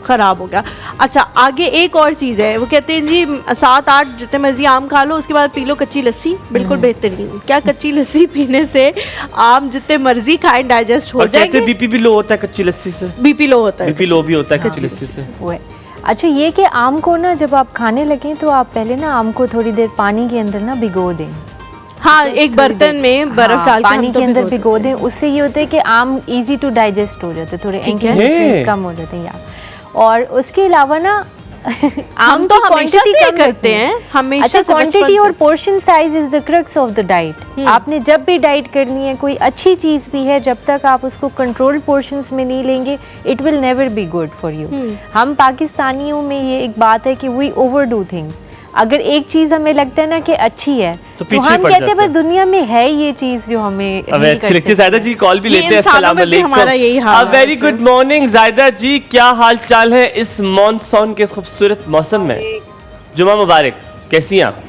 खराब हो गया। अच्छा, आगे एक और चीज़ है, वो कहते हैं जी 7-8 जितने मर्जी आम खा लो, उसके बाद पी लो कच्ची लस्सी, बिल्कुल बेहतरीन। क्या कच्ची लस्सी पीने से आम जितने मर्जी खाएं डाइजेस्ट हो जाएंगे? बीपी भी लो होता है कच्ची लस्सी से। बीपी लो होता है, बीपी लो भी होता है कच्ची लस्सी से। अच्छा, ये कि आम को ना जब आप खाने लगें तो आप पहले ना आम को थोड़ी देर पानी के अंदर ना भिगो दें। हाँ, एक बर्तन में बर्फ डाल के पानी के अंदर भिगो दें। उससे ये होता है कि आम इजी टू डाइजेस्ट हो जाते, थोड़े एंटीऑक्सीडेंट्स कम हो जाते हैं। और उसके अलावा ना हम तो हमेशा से करते हैं, हमेशा। अच्छा, क्वांटिटी और portion size is the crux of the diet. आपने जब भी डाइट करनी है, कोई अच्छी चीज़ भी है, जब तक आप उसको कंट्रोल्ड पोर्शंस में नहीं लेंगे, it will never be good for you. हम पाकिस्तानियों में ये एक बात है कि वी ओवरडू थिंग्स। अगर एक चीज हमें लगता है ना कि अच्छी है तो हम कहते हैं बस दुनिया में है ये चीज जो हमें अच्छी लगती है। जायदा जी कॉल भी लेते हैं। अस्सलाम वालेकुम। वेरी गुड मॉर्निंग जायदा जी, क्या हाल चाल है इस मॉनसून के खूबसूरत मौसम में? जुमा मुबारक, कैसी हैं आप?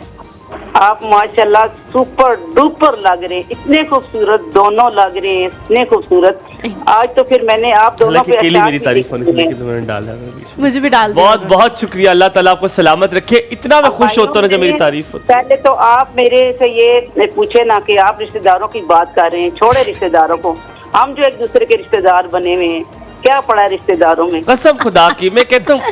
माशाल्लाह सुपर डुपर लग रहे हैं, इतने खूबसूरत दोनों लग रहे हैं, इतने खूबसूरत। आज तो फिर मैंने आप दोनों पे मेरी तारीफ होने के लिए तुमने डाला है, मुझे भी डाल बहुत बहुत शुक्रिया। अल्लाह ताला आपको सलामत रखे। इतना मैं खुश होता हूँ जब मेरी तारीफ होती है। पहले तो आप मेरे से ये पूछे ना कि आप रिश्तेदारों की बात कर रहे हैं, छोड़े रिश्तेदारों को, हम जो एक दूसरे के रिश्तेदार बने हुए हैं, क्या पड़ा है रिश्तेदारों में? कसम खुदा की मैं कहता हूँ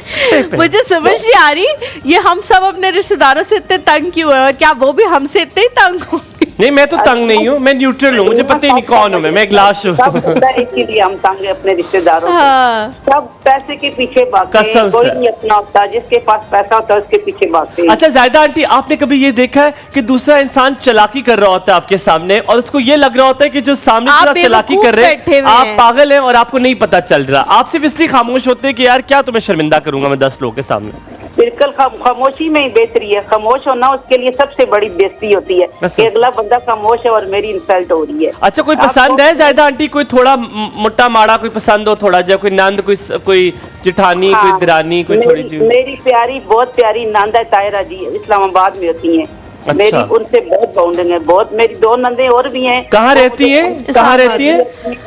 मुझे समझ नहीं आ रही ये हम सब अपने रिश्तेदारों से इतने तंग क्यों है, और क्या वो भी हमसे इतने ही तंग होंगे? नहीं, मैं तो तंग नहीं हूँ, मैं न्यूट्रल हूँ, मुझे पता ही नहीं कौन हूँ मैं ग्लास हूँ। इसीलिए हम तंग है अपने रिश्तेदारों से। सब पैसे के पीछे भागते हैं, कोई नहीं अपना होता, जिसके पास पैसा होता है उसके पीछे भागते हैं। अच्छा जायदा आंटी, आपने कभी ये देखा है कि दूसरा इंसान चालाकी कर रहा होता है आपके सामने और उसको ये लग रहा होता है कि जो सामने चालाकी कर रहे हैं आप पागल हैं और आपको नहीं पता चल रहा, आप सिर्फ इसलिए खामोश होते हैं कि यार क्या तुम्हें शर्मिंदा करूंगा मैं 10 लोगों के सामने? बिल्कुल खामोशी में ही बेहतरी है। खामोश होना उसके लिए सबसे बड़ी बेइज्जती होती है कि अगला बंदा खामोश है और मेरी इंसल्ट हो रही है। अच्छा, कोई पसंद है जायदा आंटी? कोई थोड़ा मोटा माड़ा कोई पसंद हो, थोड़ा जब कोई नंद, कोई जिठानी, कोई दरानी, कोई थोड़ी सी? मेरी प्यारी, बहुत प्यारी नंदा तायरा जी इस्लामाबाद में होती हैं। अच्छा। मेरी उनसे बहुत बॉन्डिंग है, बहुत। मेरी 2 नंदे और भी हैं। कहाँ रहती है? कहाँ रहती है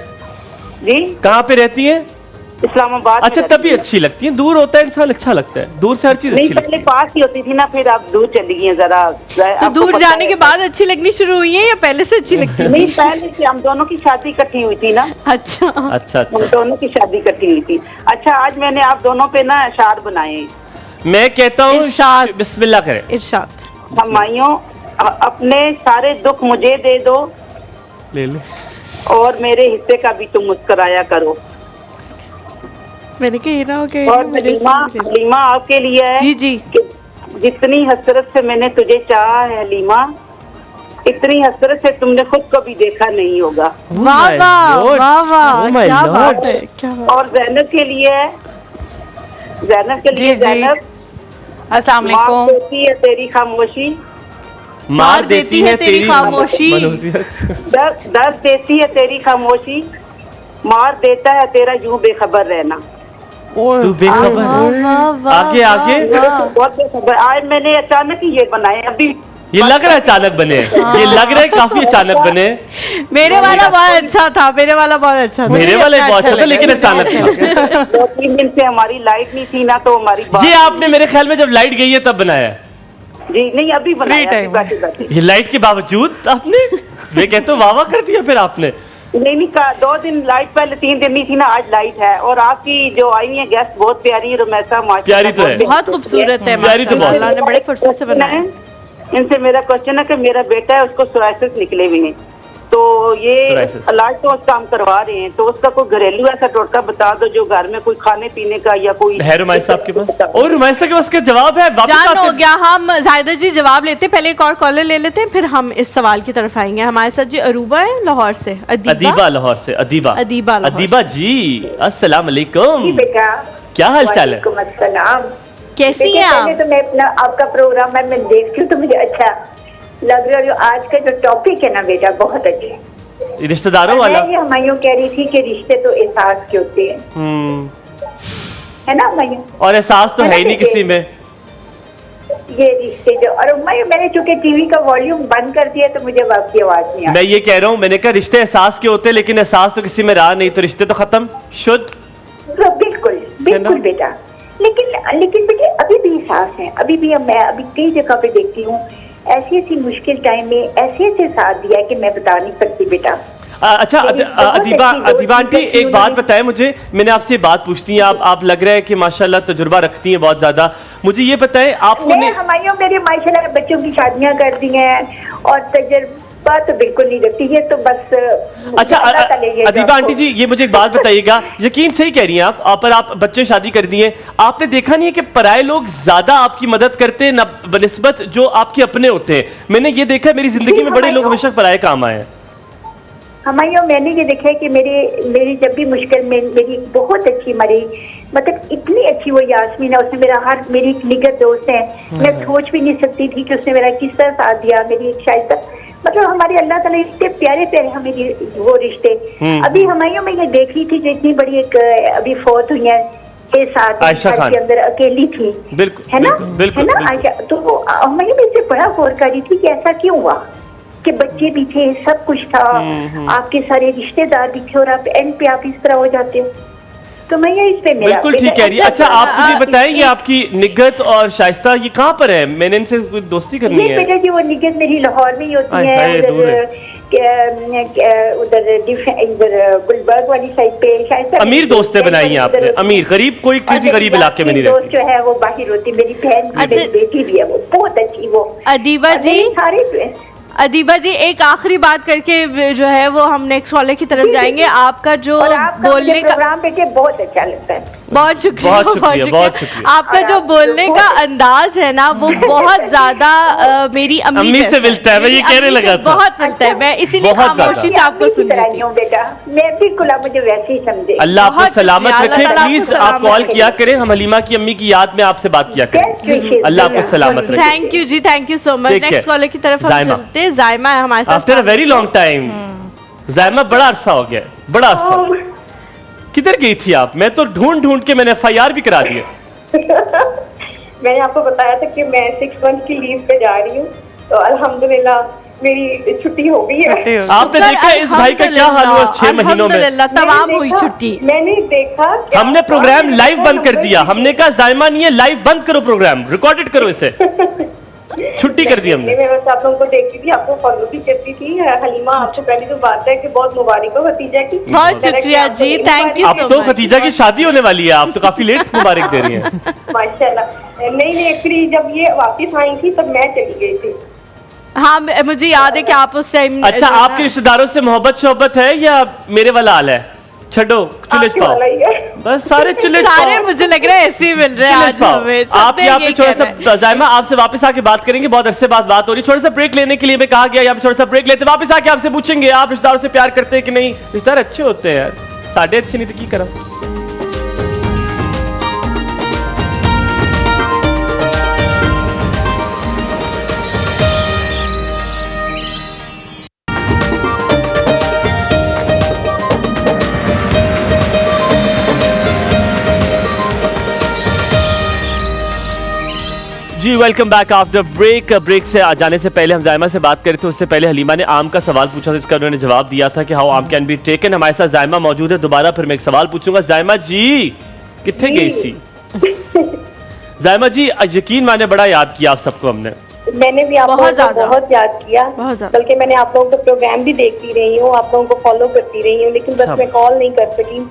जी? कहाँ पे रहती है? इस्लामाबाद। अच्छा, तभी अच्छी लगती है। दूर होता है इंसान अच्छा लगता है, दूर से हर चीज अच्छी लगती है। पहले पास ही होती थी ना, फिर आप दूर चली गई हैं जरा। तो दूर जाने के बाद अच्छी लगनी शुरू हुई है या पहले से अच्छी लगती है? नहीं, पहले से हम दोनों की शादी इकट्ठी हुई थी ना। अच्छा अच्छा। हम दोनों की शादी इकट्ठी हुई थी। अच्छा, आज मैंने आप दोनों पे ना अशार बनाए। मैं कहता हूँ इरशाद। बिस्मिल्लाह करें। इरशाद। हमायूं, अपने सारे दुख मुझे दे दो, ले ले, और मेरे हिस्से का भी तुम मुस्कुराया करो। मैंने कहा ये ना हो के और हलीमा आपके लिए है जी जी कि जितनी हसरत से मैंने तुझे चाहा है हलीमा, इतनी हसरत से तुमने खुद कभी देखा नहीं होगा। वाह वाह वाह वाह, क्या बात है, क्या बात। और ज़ैनब के लिए है, ज़ैनब के लिए, ज़ैनब अस्सलाम मार वालेकुम। देती है तेरी खामोशी, मार देती है तेरी खामोशी, दर्द देती है तेरी खामोशी, मार देता है तेरा यूं बेखबर रहना। तू बेखबर। आगे आगे बहुत बेखबर। आज मैंने अचानक ही ये बनाए, अभी ये लग रहा है अचानक बने, ये लग रहा है काफी अचानक बने। मेरे वाला बहुत अच्छा था, मेरे वाला बहुत अच्छा था, मेरे वाला बहुत अच्छा था लेकिन अचानक था। 2-3 दिन से हमारी लाइट नहीं थी ना, तो हमारी ये आपने मेरे ख्याल में जब लाइट गई है तब बनाया है। जी नहीं, अभी बनाया अभी बैठे। ये लाइट के बावजूद आपने, वे कहते हो वाह वाह कर दिया फिर आपने। नहीं 2 दिन लाइट, पहले 3 दिन नहीं थी ना, आज लाइट है। और आपकी जो आई है गेस्ट बहुत प्यारी है, रुमैसा माशाल्लाह प्यारी तो है, बहुत खूबसूरत है, प्यारी तो बहुत। अल्लाह ने बड़े फुर्सत से बनाया है। इनसे मेरा क्वेश्चन है कि मेरा बेटा है, उसको सोराइसिस निकले हुए हैं, तो ये इलाज तो उसका हम करवा रहे हैं, तो उसका कोई घरेलू ऐसा टोटका बता दो जो घर में कोई खाने पीने का या कोई है। रुमैसा आपके पास? और रुमैसा के पास का जवाब है, वापस जान आते हो गया। हम जाहिदा जी जवाब लेते हैं, पहले एक और कॉलर ले लेते हैं, फिर हम इस सवाल की तरफ आएंगे। हमारे साथ जी अरूबा है लाहौर से। अदीबा लाहौर से। अदीबा अदीबा जी अस्सलाम वालेकुम, बेटा क्या हाल चाल है? अस्सलाम। कैसी हैं आप? तो मैं अपना आपका प्रोग्राम मैं देखती हूँ तो मुझे अच्छा लग रहा है। आज का जो टॉपिक है ना बेटा बहुत अच्छे, रिश्तेदारों वाला। मैं ये हमायूं कह रही थी कि रिश्ते तो एहसास के होते हैं, है ना हमायूं? और एहसास तो है ही नहीं किसी में ये रिश्ते जो। और मैंने चूंकि टीवी का वॉल्यूम बंद कर दिया तो मुझे आपकी आवाज नहीं आ रही। मैं ये कह रहा हूँ, मैंने कहा रिश्ते एहसास के होते हैं, लेकिन एहसास तो किसी में रहा नहीं, तो रिश्ते तो खत्म शुद्ध। तो बिल्कुल बिल्कुल बेटा, लेकिन बेटे अभी भी एहसास है, अभी भी मैं अभी कई जगह पे देखती हूँ ऐसी मुश्किल टाइम में ऐसे साथ दिया है कि मैं बता नहीं सकती बेटा। अच्छा अदीबा आंटी एक बात बताएं मुझे, मैंने आपसे बात पूछती है, आप लग रहा है कि माशाल्लाह तजुर्बा रखती हैं बहुत ज्यादा। मुझे ये बताएं आपको हमारे मेरे माशाल्लाह बच्चों की शादियां कर दी हैं और तजुर्बा तो बिल्कुल नहीं रखती है, तो बस। अच्छा अदीबा आंटी जी ये मुझे एक बात बताइएगा, यकीन सही कह रही हैं आप, पर आप बच्चे शादी कर दिए, आपने देखा नहीं है कि पराये लोग ज्यादा आपकी मदद करते हैं ना बनिस्बत जो आपके अपने होते हैं? मैंने ये देखा मेरी जिंदगी में बड़े लोग हमेशा पराये काम आए हैं। हमारे मैंने ये देखा है कि मेरी जब भी मुश्किल में मेरी बहुत अच्छी मतलब इतनी अच्छी वो यास्मीन है, उसने मेरी एक निगत दोस्त है, मैं सोच भी नहीं सकती थी कि उसने मेरा किस तरह साथ दिया। मेरी एक शायद मतलब हमारे अल्लाह ताला इतने प्यारे प्यारे हमें वो रिश्ते। अभी हमारे में ये देख रही थी जो इतनी बड़ी एक अभी फौत हुई है 6-7 साल के अंदर, अकेली थी, है ना, है ना आयशा? तो हमारे में इससे बड़ा गौर कर रही थी कि ऐसा क्यों हुआ कि बच्चे भी थे, सब कुछ था, आपके सारे रिश्तेदार भी थे और आप एंड पे आप इस तरह हो जाते हो। तो मैं ये इस पे मेरा बिल्कुल ठीक कह रही है। अच्छा आप मुझे बताएं ये आपकी निगत और शाइस्ता ये कहाँ पर है? मैंने इनसे कोई दोस्ती करनी है। बेटा जी वो निगत मेरी लाहौर में ही होती है, उधर गुलबर्ग वाली साइड पे। शायद अमीर दोस्तें बनाई हैं आपने? अमीर गरीब कोई किसी गरीब इलाके में नहीं रहती। दोस्त जो है वो बाहर होती, मेरी बहन मेरी बेटी भी है, वो बहुत अच्छी। वो अदीबा जी अदीबा जी एक आखिरी बात करके जो है वो हम नेक्स्ट कॉलर की तरफ जाएंगे। आपका जो बोलने का प्रोग्राम बेटे बहुत अच्छा लगता है। बहुत शुक्रिया, बहुत शुक्रिया। आपका जो बोलने का अंदाज है ना वो बहुत ज्यादा मेरी अम्मी से मिलता है, मैं ये कहने लगा था, बहुत मिलता है। मैं इसीलिए खामोशी से आपको सुन रही हूँ बेटा, मैं बिल्कुल आप मुझे वैसे ही समझे। अल्लाह आपको सलामत रखे। प्लीज आप कॉल किया करें, हम हलीमा की अम्मी की याद में आपसे बात किया करें। अल्लाह आपको सलामत रखे। थैंक यू जी, thank you so much. Next caller की तरफ हम चलते हैं। जायमा है हमारे साथ। After a very long time Zaima, बड़ा अरसा हो गया, बड़ा अरसा। किधर गई थी आप? मैं तो ढूंढ के मैंने FIR भी करा दिया। मैंने आपको बताया था कि मैं 6 मंथ की लीव पे जा रही हूँ, तो अल्हम्दुलिल्लाह मेरी छुट्टी हो गई है। आपने देखा इस भाई का क्या हाल हुआ 6 महीनों में? तमाम हुई छुट्टी। मैंने देखा हमने प्रोग्राम लाइव बंद कर दिया। हमने कहा जायमा नहीं है, लाइव बंद करो, प्रोग्राम रिकॉर्डेड करो, इसे छुट्टी कर दी हमने। मैं बस आप लोगों को देखती थी, आपको फॉलो भी करती थी। हलीमा आपको पहली तो बात है कि बहुत मुबारक हो खतीजा की। बहुत शुक्रिया जी, थैंक यू। अब तो खतीजा की शादी होने वाली है, आप तो काफी लेट मुबारक दे रही हैं। माशाल्लाह। नहीं एक्चुअली जब ये वापस आई थी तब मैं चली गई थी। हाँ मुझे याद है कि आप उस टाइम। अच्छा आपके रिश्तेदारों से मोहब्बत है या मेरे वाला हाल है? छो चुलिच आपके वाला ही पाओ, है। बस सारे चुलिच सारे पाओ, मुझे लग रहा है ऐसे ही मिल रहे हैं चुलिच आज पाओ। हमें। आप यहाँ पे थोड़ा सा जायमा आपसे वापस आके बात करेंगे, बहुत अरसे बाद बात हो रही है, थोड़ा सा ब्रेक लेने के लिए मैं कहा गया, यहाँ पे थोड़ा सा ब्रेक लेते, वापस आके आपसे पूछेंगे आप रिश्तेदारों से प्यार करते हैं कि नहीं। रिश्तेदार अच्छे होते हैं यार, साढ़े अच्छे नहीं तो की करा। जी welcome back after break. Break से जाने से पहले हम जायमा से बात करें थे, उससे पहले हलीमा ने आम का सवाल पूछा था, इसका उन्होंने जवाब दिया था कि हाउ आम कैन बी टेकन। हमारे साथ जायमा मौजूद है, दोबारा फिर मैं एक सवाल पूछूंगा। जायमा जी कितने गई सी? जायमा जी यकीन माने बड़ा याद किया आप सबको हमने। मैंने भी आप लोगों को बहुत याद किया, बल्कि मैंने आप लोगों का प्रोग्राम भी देखती रही हूँ, आप लोगों को फॉलो करती रही हूँ, लेकिन बस मैं कॉल नहीं कर सकी।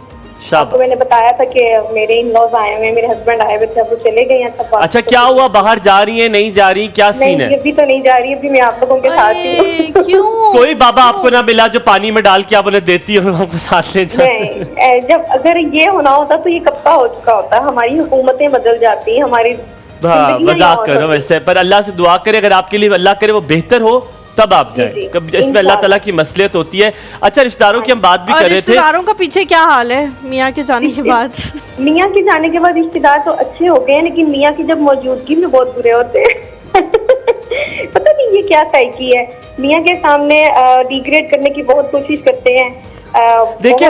आपको मैंने बताया था कि मेरे इन लॉज आए हुए, मेरे हस्बैंड आए हुए थे, अब वो चले गए हैं सब। अच्छा क्या हुआ, बाहर जा रही है नहीं जा रही, क्या सीन है? अभी तो नहीं जा रही, अभी मैं आप लोगों के साथ ही हूँ। क्यों? कोई बाबा आपको ना मिला जो पानी में डाल के आप उन्हें देती और आपको साथ ले नहीं, जब अगर ये होना होता तो ये कब का हो चुका होता। हमारी हुकूमतें बदल जाती हैं, हमारी मजाक करो वैसे, पर अल्लाह से दुआ करे अगर आपके लिए अल्लाह करे वो बेहतर हो तब आप जाएं। इसमें अल्लाह ताला की मसलियत होती है। अच्छा रिश्तेदारों की हम बात भी कर रहे थे, रिश्तेदारों का पीछे क्या हाल है मियाँ के जाने के बाद? मियाँ के जाने के बाद रिश्तेदार तो अच्छे हो गए हैं, लेकिन मियाँ की जब मौजूदगी में बहुत बुरे होते हैं। पता नहीं ये क्या साइकी है, मियाँ के सामने डिग्रेड करने की बहुत कोशिश करते हैं। देखिए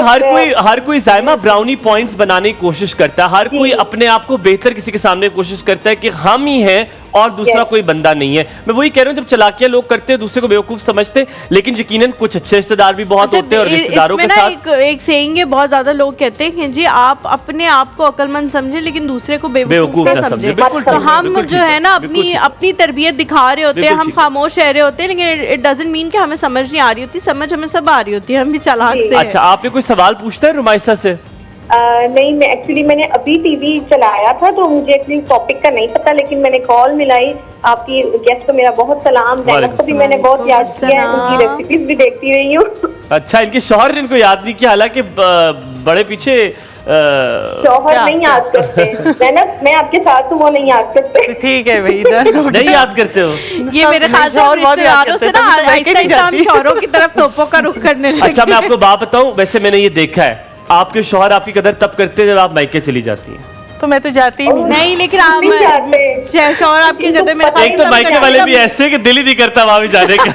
हर कोई जायमा ब्राउनी पॉइंट्स बनाने की कोशिश करता है, हर कोई अपने आप को बेहतर किसी के सामने कोशिश करता है कि हम ही हैं और दूसरा कोई बंदा नहीं है। मैं वही कह रहा हूँ, जब चलाकियां लोग करते हैं दूसरे को बेवकूफ समझते हैं, लेकिन यकीनन कुछ अच्छे रिश्तेदार भी बहुत होते हैं और रिश्तेदारों के साथ एक सेइंग है, बहुत ज्यादा लोग कहते हैं कि जी आप अपने आप को अक्लमंद समझे लेकिन दूसरे को बेवकूफ ना समझे। तो हम जो है ना अपनी तरबियत दिखा रहे होते हैं, हम खामोश रह रहे होते हैं, लेकिन इट डजंट मीन कि हमें समझ नहीं आ रही होती, समझ हमें सब आ रही होती है, हम भी चालाक से। अच्छा आपने कोई सवाल पूछता है रुमाइसा से? नहीं, मैंने अभी टीवी चलाया था तो मुझे एक्चुअली टॉपिक का नहीं पता, लेकिन मैंने कॉल मिलाई। आपकी गेस्ट को मेरा बहुत सलाम, जैनब को भी मैंने बहुत याद किया है, उनकी रेसिपीज भी देखती रही हूँ। अच्छा इनके शौहर ने इनको याद नहीं किया, हालांकि बड़े पीछे शौहर नहीं याद करते। जैनब मैं आपके साथ हूँ, वो नहीं याद करते। ठीक है भाई, नहीं याद करते हो? ये मेरे ख्याल से रिश्तेदारों से ना आहिस्ता हम शौहरों की तरफ तोपों का रुख करने लगे। अच्छा मैं आपको बात बताऊं, वैसे मैंने ये देखा है आपके शौहर आपकी कदर तब करते हैं जब आप मायके चली जाती हैं। तो मैं तो जाती ही नहीं, लेकिन शौहर आपकी कदर में एक तो मायके वाले भी ऐसे कि दिल ही नहीं करता वहां भी जाने का।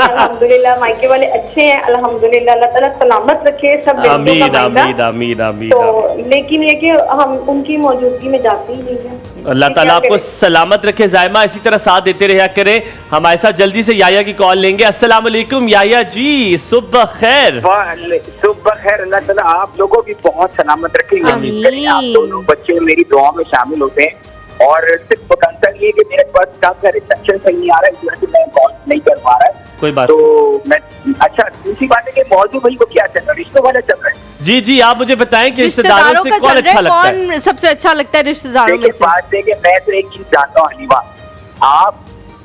अल्हम्दुलिल्लाह मायके वाले अच्छे हैं, अल्हम्दुलिल्लाह, अल्लाह ताला सलामत रखे सब। आमीन आमीन आमीन आमीन। तो लेकिन ये कि हम उनकी मौजूदगी में जाते ही नहीं हैं। अल्लाह ताला आपको सलामत रखे। जायमा इसी तरह साथ देते रहा करें। हमारे साथ जल्दी से याया की कॉल लेंगे। अस्सलाम वालेकुम याया जी, सुबह खैर। सुबह खैर, अल्लाह ताला आप लोगों की बहुत सलामत रखेंगे। आप दोनों बच्चे मेरी दुआ में शामिल होते हैं, और सिर्फ कंसर्न ये कि मेरे पास का रिसेप्शन सही नहीं आ रहा है, इस वजह से मैं कॉल नहीं कर पा रहा है। कोई बात तो मैं अच्छा दूसरी बात है कि मौजू भाई को क्या चल रहा है, रिश्तों वाला चल रहा है? जी जी आप मुझे बताएं कि रिश्तेदारों से कौन अच्छा लगता है? कौन सबसे अच्छा लगता है रिश्तेदारों में से? बात है कि मैं तो एक चीज जानता हूँ हलीमा, आप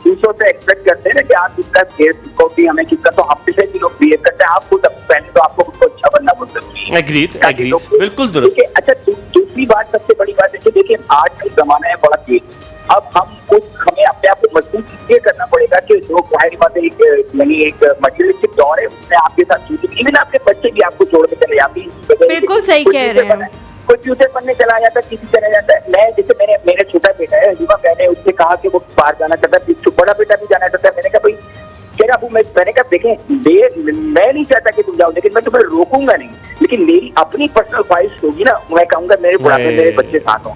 दूसरों से एक्सपेक्ट करते हैं ना कि आप किसका गेस्ट को भी हमें किसका, तो आपसे से भी लोग बिहेव करते हैं, आप खुद पहले तो आपको खुद को अच्छा बनना बहुत जरूरी है। एग्रीड बिल्कुल दुरुस्त। अच्छा दूसरी बात, सबसे बड़ी बात है कि देखिए आज का जमाना है बड़ा तेज, अब हमें अपने आप को मजबूत इसलिए करना पड़ेगा कि लोग बाहरी बात एक मटेरियलिस्टिक दौर है, उसमें आपके साथ इवन आपके बच्चे भी आपको छोड़ के चले जाते हैं। बिल्कुल सही कह रहे हैं। कोई ट्यूशन पढ़ने चला जाता है, किसी चला जाता है। मैं जैसे मेरा छोटा बेटा है हलीमा, मैंने उससे कहा कि वो बाहर जाना चाहता है, बड़ा बेटा भी जाना चाहता है। मैंने कहा भाई मैंने कहा देखें मैं नहीं चाहता कि तुम जाओ, लेकिन मैं तुम्हें रोकूंगा नहीं, लेकिन मेरी अपनी पर्सनल ख्वाहिश होगी ना, मैं कहूंगा मेरे बुढ़ापे में मेरे बच्चे साथ हों।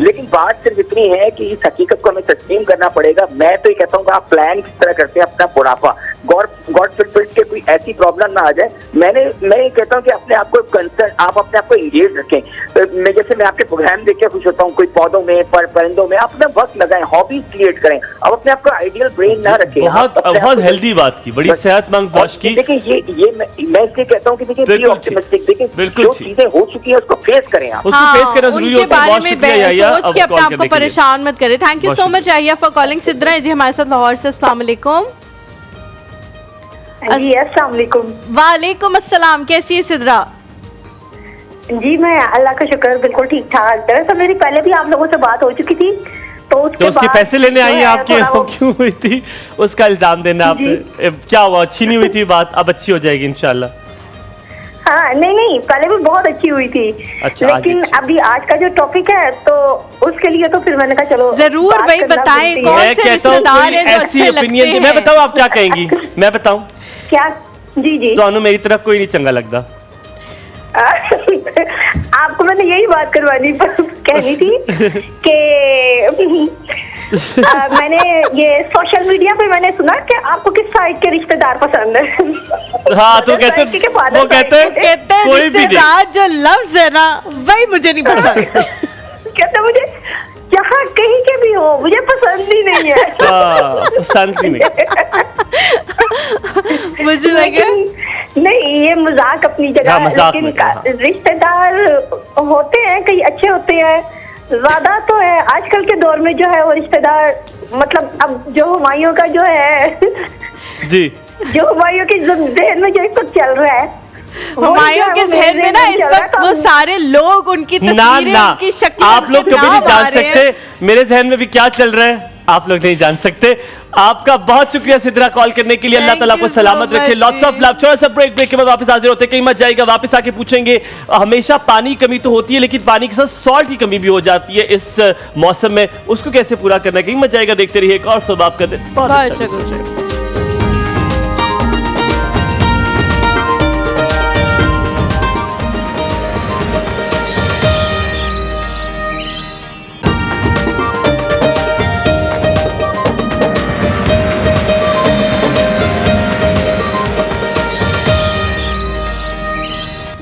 लेकिन बात सिर्फ इतनी है कि इस हकीकत को हमें तस्लीम करना पड़ेगा। मैं तो ये कहता हूँ आप प्लान किस तरह करते हैं अपना बुढ़ापा, गॉड फॉरबिड के कोई ऐसी प्रॉब्लम ना आ जाए। मैं ये कहता हूँ कि अपने आप को कंसर्न, आप अपने आप को एंगेज रखें। मैं आपके प्रोग्राम देख के खुश होता हूँ, कोई पौधों में परिंदों में अपना वक्त लगाएं, हॉबीज क्रिएट करें। अब अपने आप को आइडियल ब्रेन ना रखें। बहुत हेल्दी बात की, बड़ी सेहतमंद बात की। देखिए ये मैं इसलिए कहता हूँ कि देखिए ऑप्टिमिस्टिक, देखिए जो चीजें हो चुकी है उसको फेस करें आप, उसको फेस करना जरूरी होता है। बहुत शुक्रिया याया, सोच के अपने आप को परेशान मत करें। Thank you so much Yaya for calling. Sidra ji हमारे साथ लाहौर से। अस्सलाम वालेकुम। जी अस्सलाम वालेकुम। वालेकुम अस्सलाम, कैसी है सिद्रा? जी मैं अल्लाह का शुक्र बिल्कुल ठीक ठाक। दरअसल मेरी पहले भी आप लोगों से बात हो चुकी थी, तो उसके पैसे लेने आई हैं आपके, क्यों हुई थी उसका इल्जाम देना आपने? क्या हुआ, अच्छी नहीं हुई थी बात? अब अच्छी हो जाएगी इंशाल्लाह। हाँ नहीं पहले भी बहुत अच्छी हुई थी। अच्छा, लेकिन अभी आज का जो टॉपिक है तो उसके लिए तो फिर मैंने कहा चलो जरूर भाई बताएं कौन से रिश्तेदार हैं जो अच्छे लगते हैं। मैं बताऊं आप क्या कहेंगी? मैं बताऊं क्या? जी दोनों मेरी तरफ कोई नहीं चंगा लगता। आपको मैंने यही बात करवानी कहनी थी कि मैंने ये सोशल मीडिया पे मैंने सुना कि आपको किस साइड के रिश्तेदार पसंद है। हाँ तो वो कहते हैं कोई भी रिश्तेदार जो लफ्ज है ना वही मुझे नहीं पसंद। कहते मुझे जहाँ कहीं के भी हो मुझे पसंद ही नहीं है। पसंद ही नहीं मुझे लगे नहीं, ये मजाक अपनी जगह, लेकिन रिश्तेदार होते हैं, कई अच्छे होते हैं, ज्यादा तो है आजकल के दौर में जो है वो रिश्तेदार, मतलब अब जो हुमायूं का जो है जी, जो हुमायूं के जहन में जो इस वक्त चल रहा है, हुमायूं के जहन में ना इस वक्त वो सारे लोग, उनकी तस्वीरें, उनकी शक्लें आप लोग कभी नहीं जान सकते मेरे जहन में भी क्या चल रहा है, आप लोग नहीं जान सकते। आपका बहुत शुक्रिया सिद्रा कॉल करने के लिए, अल्लाह ताला को सलामत रखे। Lots of love. थोड़ा सा ब्रेक के बाद वापस हाजिर होते हैं, कहीं मत जाएगा, वापस आके पूछेंगे। हमेशा पानी कमी तो होती है लेकिन पानी के साथ सॉल्ट की कमी भी हो जाती है इस मौसम में, उसको कैसे पूरा करना है, कहीं मत जाएगा, देखते रहिए। एक और सुबह आप कर दें, बहुत अच्छा।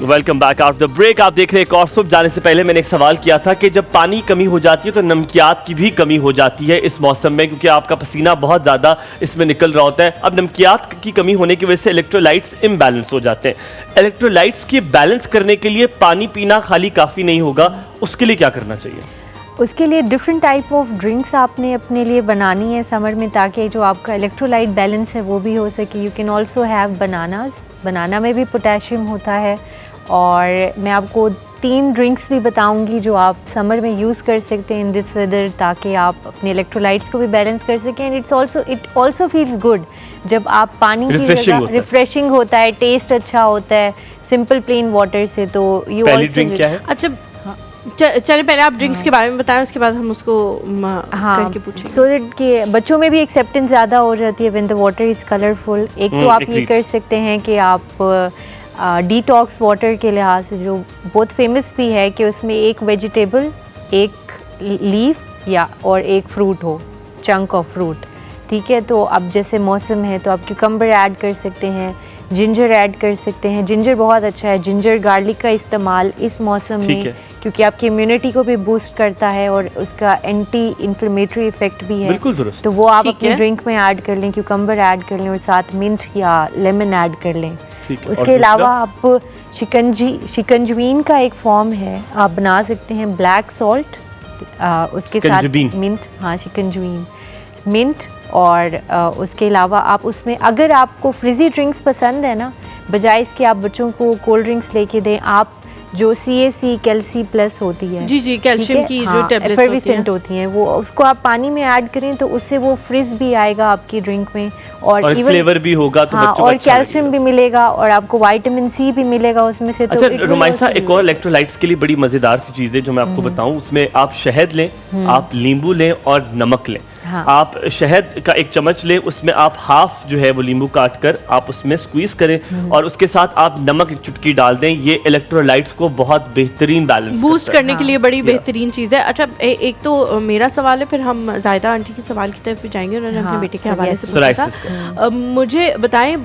Welcome back after the break. आप देख रहे हैं एक और सुबह। जाने से पहले मैंने एक सवाल किया था कि जब पानी कमी हो जाती है तो नमकियात की भी कमी हो जाती है इस मौसम में, क्योंकि आपका पसीना बहुत ज़्यादा इसमें निकल रहा होता है। अब नमकियात की कमी होने की वजह से इलेक्ट्रोलाइट्स इम्बैलेंस हो जाते हैं। इलेक्ट्रोलाइट्स के बैलेंस करने के लिए पानी पीना खाली काफ़ी नहीं होगा, उसके लिए क्या करना चाहिए? उसके लिए डिफरेंट टाइप ऑफ ड्रिंक्स आपने अपने लिए बनानी है समर में, ताकि जो आपका इलेक्ट्रोलाइट बैलेंस है वो भी हो सके। You can also have bananas, banana में भी पोटेशियम होता है। और मैं आपको 3 ड्रिंक्स भी बताऊंगी जो आप समर में यूज़ कर सकते हैं इन दिस वेदर, ताकि आप अपने इलेक्ट्रोलाइट्स को भी बैलेंस कर सकें। And it also feels good जब आप पानी की जगह, रिफ्रेशिंग होता है, टेस्ट अच्छा होता है सिंपल प्लेन वाटर से। तो यू पहली ड्रिंक क्या है? अच्छा चलिए पहले आप ड्रिंक्स के बारे में बताएं, उसके बाद हम उसको करके पूछेंगे। सो दैट कि बच्चों में भी एक्सेप्टेंस ज़्यादा हो जाती है when the water is colourful. एक तो आप ये कर सकते हैं कि आप डिटॉक्स वाटर के लिहाज से जो बहुत फेमस भी है कि उसमें एक वेजिटेबल, एक लीफ या और एक फ्रूट हो, चंक ऑफ फ्रूट, ठीक है। तो अब जैसे मौसम है तो आप क्यूकम्बर ऐड कर सकते हैं, जिंजर ऐड कर सकते हैं। जिंजर बहुत अच्छा है, जिंजर गार्लिक का इस्तेमाल इस मौसम में, क्योंकि आपकी इम्यूनिटी को भी बूस्ट करता है और उसका एंटी इन्फ्लेमेटरी इफेक्ट भी है। बिल्कुल दुरुस्त। तो वो आप अपने ड्रिंक में ऐड कर लें, क्यूकम्बर ऐड कर लें और साथ मिंट या लेमन ऐड कर लें। उसके अलावा आप शिकंजवीन का एक फॉर्म है, आप बना सकते हैं ब्लैक सॉल्ट, उसके साथ मिंट, हाँ शिकंजवीन, मिंट। और उसके अलावा आप उसमें, अगर आपको फ्रिजी ड्रिंक्स पसंद है ना, बजाय इसके आप बच्चों को कोल्ड ड्रिंक्स लेके दें, आप जो CAC कैल्सी प्लस होती है, जी कैल्शियम की जो टैबलेट्स होती हैं, वो उसको आप पानी में ऐड करें तो उससे वो फ्रिज भी आएगा आपकी ड्रिंक में और फ्लेवर भी होगा तो बच्चों को और कैल्शियम भी मिलेगा और आपको विटामिन C भी मिलेगा उसमें से। अच्छा रुमाइसा, एक और इलेक्ट्रोलाइट्स के लिए बड़ी मजेदार सी चीज है जो मैं आपको बताऊं, उसमें आप शहद लें, आप नींबू लें और नमक लें। हाँ। आप शहद का 1 चम्मच लें, उसमें आप हाफ जो है वो नींबू काट कर आप उसमें स्क्वीज करें और उसके साथ आप नमक 1 चुटकी डाल दें। ये इलेक्ट्रोलाइट्स को बहुत बेहतरीन बैलेंस बूस्ट करने के लिए बड़ी बेहतरीन चीज़ है। अच्छा एक तो मेरा सवाल है, फिर हम जायदा आंटी के सवाल की तरफ भी जाएंगे, उन्होंने अपने बेटे के हवाले से पूछा था। मुझे बताएं,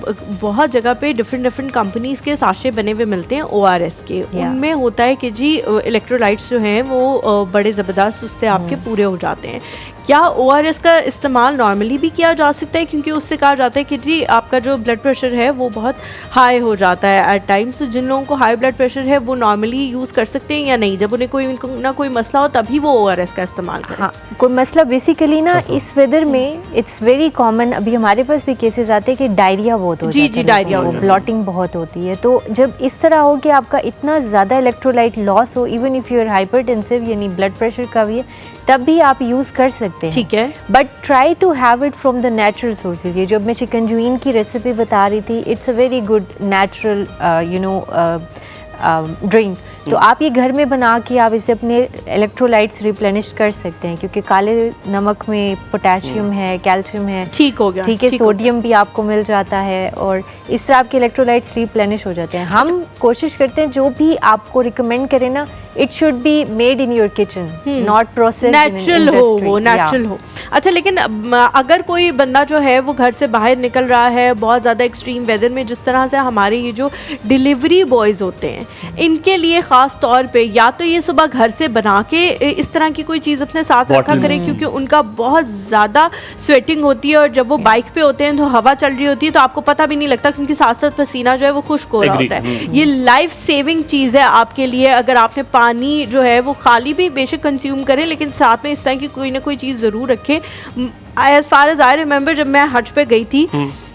बहुत जगह पे डिफरेंट कंपनीज के साशे बने हुए मिलते हैं ORS के, उनमें होता है कि जी इलेक्ट्रोलाइट्स जो हैं वो बड़े ज़बरदस्त उससे आपके पूरे हो जाते हैं। क्या ORS का इस्तेमाल नॉर्मली भी किया जा सकता है, क्योंकि उससे कहा जाता है कि जी आपका जो ब्लड प्रेशर है वो बहुत हाई हो जाता है एट टाइम्स, तो जिन लोगों को हाई ब्लड प्रेशर है वो नॉर्मली यूज़ कर सकते हैं या नहीं, जब उन्हें कोई ना कोई मसला हो तभी वो ORS का इस्तेमाल करें? हाँ, कोई मसला बेसिकली ना इस वेदर में इट्स वेरी कॉमन, अभी हमारे पास भी केसेस आते हैं कि डायरिया बहुत हो जाता है, डायरिया हो, ब्लॉटिंग बहुत होती है। तो जब इस तरह हो कि आपका इतना ज़्यादा इलेक्ट्रोलाइट लॉस हो, even if you are hypertensive यानी ब्लड प्रेशर का भी है, तब भी आप यूज़ कर सकते हैं, ठीक है, but try to have it from the natural sources. ये जो मैं चिकनजुइन की रेसिपी बता रही थी, it's a very good natural drink, तो आप ये घर में बना के आप इसे अपने इलेक्ट्रोलाइट्स रिप्लेनिश कर सकते हैं, क्योंकि काले नमक में पोटेशियम है, कैल्शियम है, ठीक हो गया, ठीक है, सोडियम भी आपको मिल जाता है और इस तरह आपके इलेक्ट्रोलाइट्स रिप्लेनिश हो जाते हैं। हम कोशिश करते हैं जो भी आपको रिकमेंड करें ना, it should be made in your kitchen, not processed, natural हो, वो नेचुरल हो। अच्छा, लेकिन अगर कोई बंदा जो है वो घर से बाहर निकल रहा है बहुत ज़्यादा एक्सट्रीम वेदर में, जिस तरह से हमारे ये जो डिलीवरी बॉयज़ होते हैं, इनके लिए ख़ास तौर पे या तो ये सुबह घर से बना के इस तरह की कोई चीज़ अपने साथ रखा करें, क्योंकि उनका बहुत ज़्यादा स्वेटिंग होती है और जब वो बाइक पे होते हैं तो हवा चल रही होती है तो आपको पता भी नहीं लगता, क्योंकि साथ साथ पसीना जो है वो खुश्क हो रहा होता है। ये लाइफ सेविंग चीज़ है आपके लिए, अगर आपने पानी जो है वो खाली भी बेशक कंज्यूम करें, लेकिन साथ में इस तरह की कोई ना कोई चीज़ ज़रूर रखें। As far as I remember, जब मैं हज पे गई थी,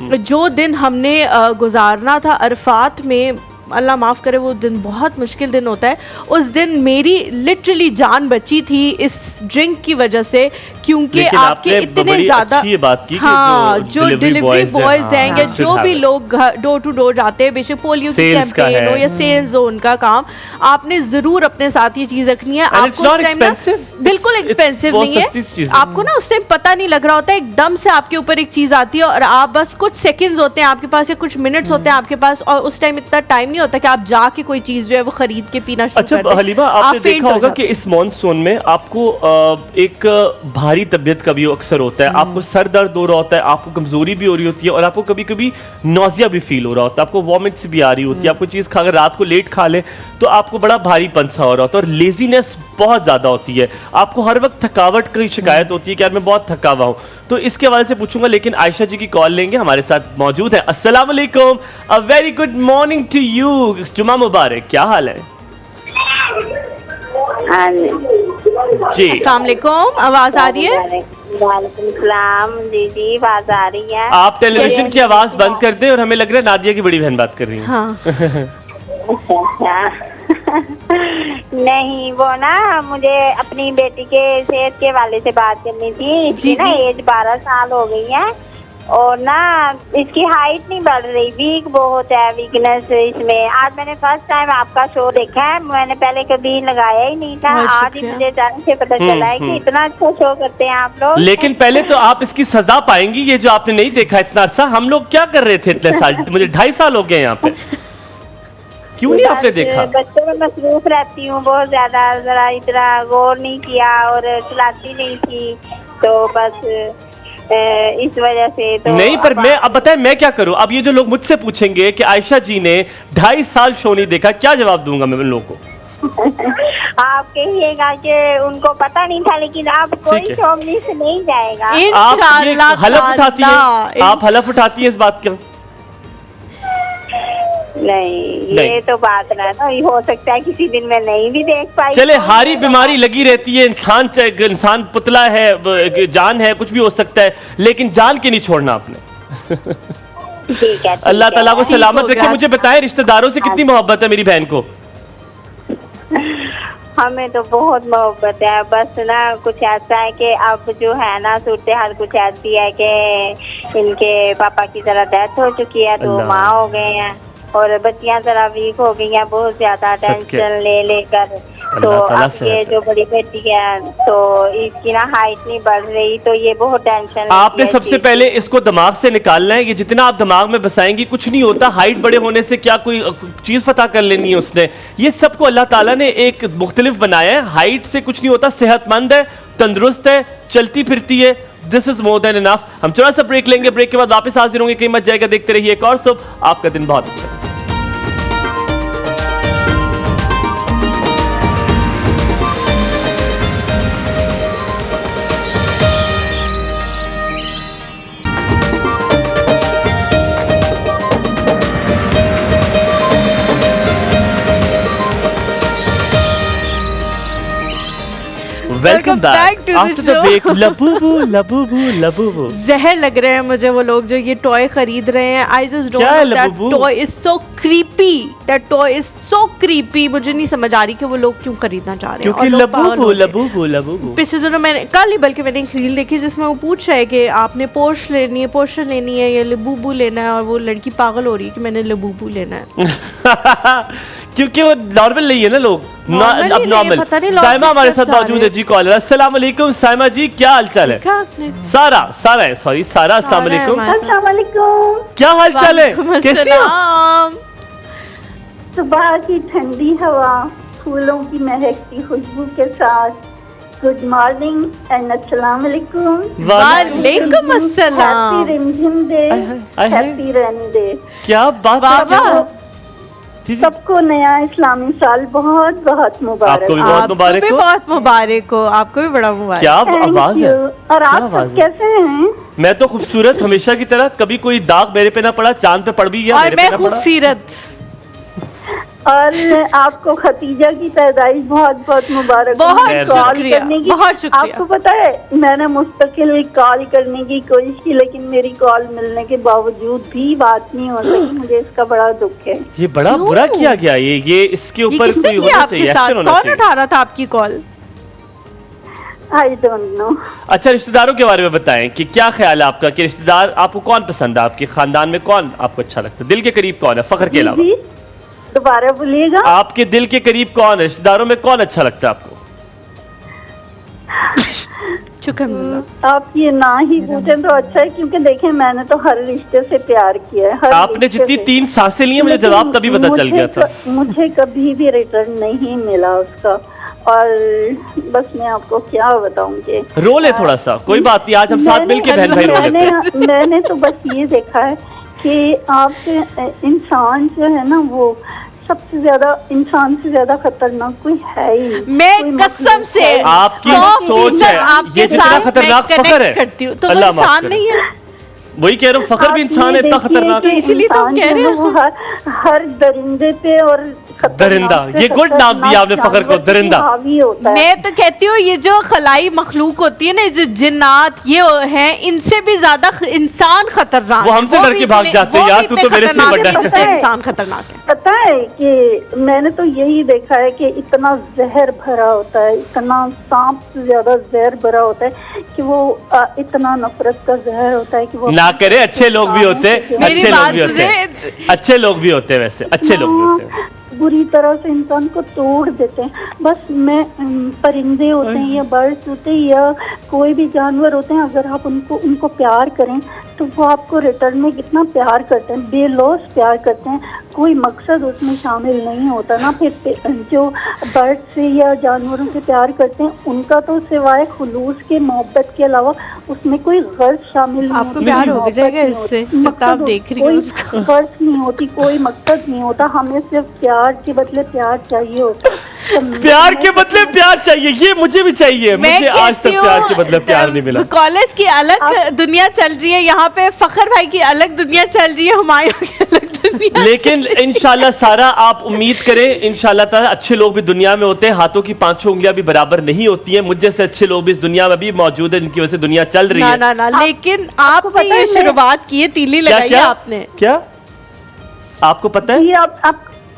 जो दिन हमने गुजारना था अरफात में, अल्लाह माफ़ करे, वो दिन बहुत मुश्किल दिन होता है। उस दिन मेरी लिटरली जान बची थी इस ड्रिंक की वजह से, क्योंकि आपके इतने ज़्यादा, हाँ, जो डिलीवरी बॉयज़ हैं या जो भी लोग डोर टू डोर जाते हैं, बेशक पोलियो की कैंपेन हो या सेल्स हो, उनका काम, आपने ज़रूर अपने साथ ये चीज़ रखनी है। आपको उस टाइम ना बिल्कुल एक्सपेंसिव नहीं है, आपको ना उस टाइम पता नहीं लग रहा होता है, एकदम से आपके ऊपर एक चीज़ आती है और आप बस कुछ सेकेंड्स होते हैं आपके पास या कुछ मिनट्स होते हैं आपके पास, और उस टाइम इतना टाइम नहीं होता कि आप जाके कोई चीज जो है वो खरीद के पीना शुरू कर दें। अच्छा हलीमा, आपने देखा होगा कि इस मॉनसून में आपको एक भारी तबीयत का भी अक्सर होता है, आपको सर दर्द हो रहा होता है, आपको कमजोरी भी हो रही होती है और आपको कभी कभी नौजिया भी फील हो रहा होता है, आपको वॉमिट्स भी आ रही होती है, आपको चीज़ खाकर रात को लेट खा ले तो आपको बड़ा भारीपन सा हो रहा होता है और लेजीनेस बहुत ज़्यादा होती है, आपको हर वक्त थकावट की शिकायत होती है कि यार मैं बहुत थका हुआ हूँ। तो इसके हवाले से पूछूंगा, लेकिन आयशा जी की कॉल लेंगे, हमारे साथ मौजूद है। अस्सलाम वालेकुम, a very good morning to you, जुमा मुबारक, क्या हाल है जी? अस्सलाम वालेकुम, आवाज आ रही है? वालेकुम सलाम जी, आवाज आ रही है। आप टेलीविजन की आवाज बंद कर दें, और हमें लग रहा है नादिया की बड़ी बहन बात कर रही है। हाँ। अच्छा नहीं, वो ना मुझे अपनी बेटी के सेहत के हवाले से बात करनी थी। इसकी ना एज 12 साल हो गई है और ना इसकी हाइट नहीं बढ़ रही, वीक बहुत है, वीकनेस इसमें। आज मैंने फर्स्ट टाइम आपका शो देखा है, मैंने पहले कभी लगाया ही नहीं था, आज ही मुझे जाने से पता चला है कि इतना अच्छा शो करते हैं आप लोग। लेकिन पहले तो आप इसकी सजा पाएंगी, ये जो आपने नहीं देखा इतना अर्सा। हम लोग क्या कर रहे थे इतने साल, मुझे 2.5 साल हो गए यहाँ पे, क्यों नहीं आपने देखा? बच्चों में मसरूफ रहती हूँ बहुत ज्यादा, जरा इतना गौर नहीं किया और चलाती नहीं थी, तो बस इस वजह से तो नहीं। पर मैं अब बताएं मैं क्या करूं? अब ये जो लोग मुझसे पूछेंगे कि आयशा जी ने 2.5 साल शो नहीं देखा, क्या जवाब दूंगा मैं उन लोगों को? आप कहिएगा कि उनको पता नहीं था, लेकिन अब कोई शो मिस नहीं जाएगा। आप हलफ उठाती हैं, आप हलफ उठाती हैं इस बात के? नहीं, ये तो बात ना हो सकता है किसी दिन मैं नहीं भी देख पाई। चले, हारी बीमारी लगी रहती है, इंसान पुतला है, जान है, कुछ भी हो सकता है, लेकिन जान के नहीं छोड़ना आपने। ठीक है, अल्लाह ताला को सलामत रखे। मुझे बताएं, रिश्तेदारों से कितनी मोहब्बत है मेरी बहन को? हमें तो बहुत मोहब्बत है, बस ना कुछ ऐसा है कि अब जो है ना सूरत हाल कुछ ऐसी है कि इनके पापा की तरह डेथ हो चुकी है, तो माँ हो गए हैं और बच्चियां जरा वीक हो गई हैं बहुत ज्यादा टेंशन ले लेकर। तो अब ये जो बड़ी बेटी है तो इसकी ना हाइट नहीं बढ़ रही, तो ये बहुत टेंशन। आपने सबसे पहले इसको दिमाग से निकालना है, ये जितना आप दिमाग में बसाएंगी कुछ नहीं होता। हाइट बड़े होने से क्या कोई चीज़ फतह कर लेनी है उसने? ये सबको अल्लाह ताला ने एक मुख्तलिफ बनाया है। हाइट से कुछ नहीं होता, सेहतमंद है, तंदुरुस्त है, चलती फिरती है, this is more than enough. हम थोड़ा सा ब्रेक लेंगे, ब्रेक के बाद वापस हाजिर होंगे, कहीं मत जाएगा, देखते रहिए एक और सुबह। आपका दिन बहुत अच्छा। Welcome back after the break. Labubu Labubu Labubu. जहर लग रहे हैं मुझे वो लोग जो ये टॉय खरीद रहे हैं। I just don't know, that toy is so creepy. That toy is so creepy. मुझे नहीं समझ आ रही कि वो लोग क्यों खरीदना चाह रहे हैं। क्योंकि लबूबू लबूबू लबूबू। पिछले दिनों मैंने कल ही बल्कि मैंने एक रील देखी जिसमें वो पूछ रहा है कि आपने पोर्श लेनी है, पोर्शन लेनी है या लबूबू लेना है, और वो लड़की पागल हो रही है कि मैंने लबूबू लेना है। क्योंकि वो नॉर्मल नहीं है ना लोग, अब नॉर्मल। साइमा हमारे साथ मौजूद है जी, कॉलर। अस्सलाम वालेकुम साइमा जी, क्या हाल चाल है? सारा है, सॉरी सारा। अस्सलाम वालेकुम। अस्सलाम वालेकुम। क्या हाल चाल है, कैसी हो? सुबह की ठंडी हवा, फूलों की महकती खुशबू के साथ गुड मॉर्निंग एंड अस्सलाम वालेकुम। वालेकुम अस्सलाम। हैप्पी रिमझिम डे, हैप्पी रेनी डे। क्या बात है। सबको नया इस्लामी साल बहुत बहुत मुबारक। आपको भी बहुत मुबारक हो। बहुत मुबारक हो, आपको भी बड़ा मुबारक। क्या आवाज है। और आप सब कैसे हैं? मैं तो खूबसूरत हमेशा की तरह, कभी कोई दाग मेरे पे ना पड़ा, चांद पे पड़ भी गया। और मैं खूबसूरत। और आपको खतीजा की पैदाइश बहुत बहुत मुबारक। बहुत शुक्रिया, बहुत शुक्रिया। आपको पता है मैंने मुस्तकिल कॉल करने की कोशिश की, लेकिन मेरी कॉल मिलने के बावजूद भी बात नहीं हो सकी। मुझे इसका बड़ा दुख है। ये बड़ा बुरा किया गया। ये इसके ऊपर कोई होना चाहिए, एक्शन होना चाहिए। कौन उठा रहा था आपकी कॉल? I don't know. अच्छा, रिश्तेदारों के बारे में बताएं कि क्या ख्याल है आपका कि रिश्तेदार आपको कौन पसंद है? आपके खानदान में कौन आपको अच्छा लगता है? दिल के करीब कौन है फखर के अलावा? दोबारा बोलिएगा। आपके दिल के करीब कौन है? रिश्तेदारों में कौन अच्छा लगता है आपको? आप ये ना ही पूछें तो अच्छा है, क्योंकि देखें मैंने तो हर रिश्ते से प्यार किया है। आपने जितनी 3 सांसें ली हैं, मुझे जवाब तभी पता चल गया था। मुझे कभी भी रिटर्न नहीं मिला उसका, और बस मैं आपको क्या बताऊंगी। रो ले थोड़ा सा, कोई बात नहीं, आज हम साथ मिलके बहन भाई रो लेते हैं। मैंने तो बस ये देखा है कि आपके इंसान जो है ना, वो सबसे ज्यादा, इंसान से ज्यादा खतरनाक कोई है ही। मैं कसम से आपकी सोच है, ये जितना खतरनाक फखर है करती हूँ, तो वो इंसान नहीं है। वही कह रहा हूँ, फखर भी इंसान है, इतना खतरनाक है। इसीलिए तो कह रहे हैं वो हर दरिंदे पे और दरिंदा, ये गुड नाम दिया आपने फखर को, दरिंदा। मैं तो कहती हूँ ये जो खलाई मखलूक होती है ना, जो जिन्नात ये हैं, इनसे भी ज्यादा इंसान खतरनाक। वो हमसे डर के भाग जाते हैं यार, तू तो मेरे से बड़ा है। इंसान खतरनाक है। पता है कि मैंने तो यही देखा है कि इतना जहर भरा होता है, इतना सांप से ज्यादा जहर भरा होता है कि वो इतना नफरत का जहर होता है कि वो ना करे। अच्छे लोग भी होते, अच्छे लोग भी होते, अच्छे लोग भी होते, वैसे अच्छे लोग भी होते, बुरी तरह से इंसान को तोड़ देते हैं। बस मैं परिंदे होते हैं या बर्ड्स होते हैं या कोई भी जानवर होते हैं, अगर आप उनको प्यार करें तो वो आपको रिटर्न में कितना प्यार करते हैं, बेलौस प्यार करते हैं, कोई मकसद उसमें शामिल नहीं होता ना। फिर जो बर्ड से या जानवरों से प्यार करते हैं उनका तो सिवाय खुलूस के मोहब्बत के अलावा उसमें कोई गर्ज शामिल नहीं होती। प्यार हो जाएगा इससे, आप देख रही हो, कोई गर्ज नहीं होती, कोई मकसद नहीं होता। हमें सिर्फ प्यार के बदले प्यार चाहिए होता है। प्यार के बदले प्यार चाहिए, ये मुझे भी चाहिए। मुझे आज तक प्यार के बदले प्यार नहीं मिला। कॉलेज की अलग दुनिया चल रही है, यहाँ पे फखर भाई की अलग दुनिया चल रही है, हमारे की अलग दुनिया। लेकिन इंशाल्लाह सारा, आप उम्मीद करें इंशाल्लाह ताला, अच्छे लोग भी दुनिया में होते हैं, हाथों की 5 उंगलियां भी बराबर नहीं होती हैं। मुझे से अच्छे लोग भी इस दुनिया में भी मौजूद है, जिनकी वजह से दुनिया चल रही है। ना, लेकिन आपने ये शुरुआत की है, तीली लगाई है आपने। क्या आपको पता है?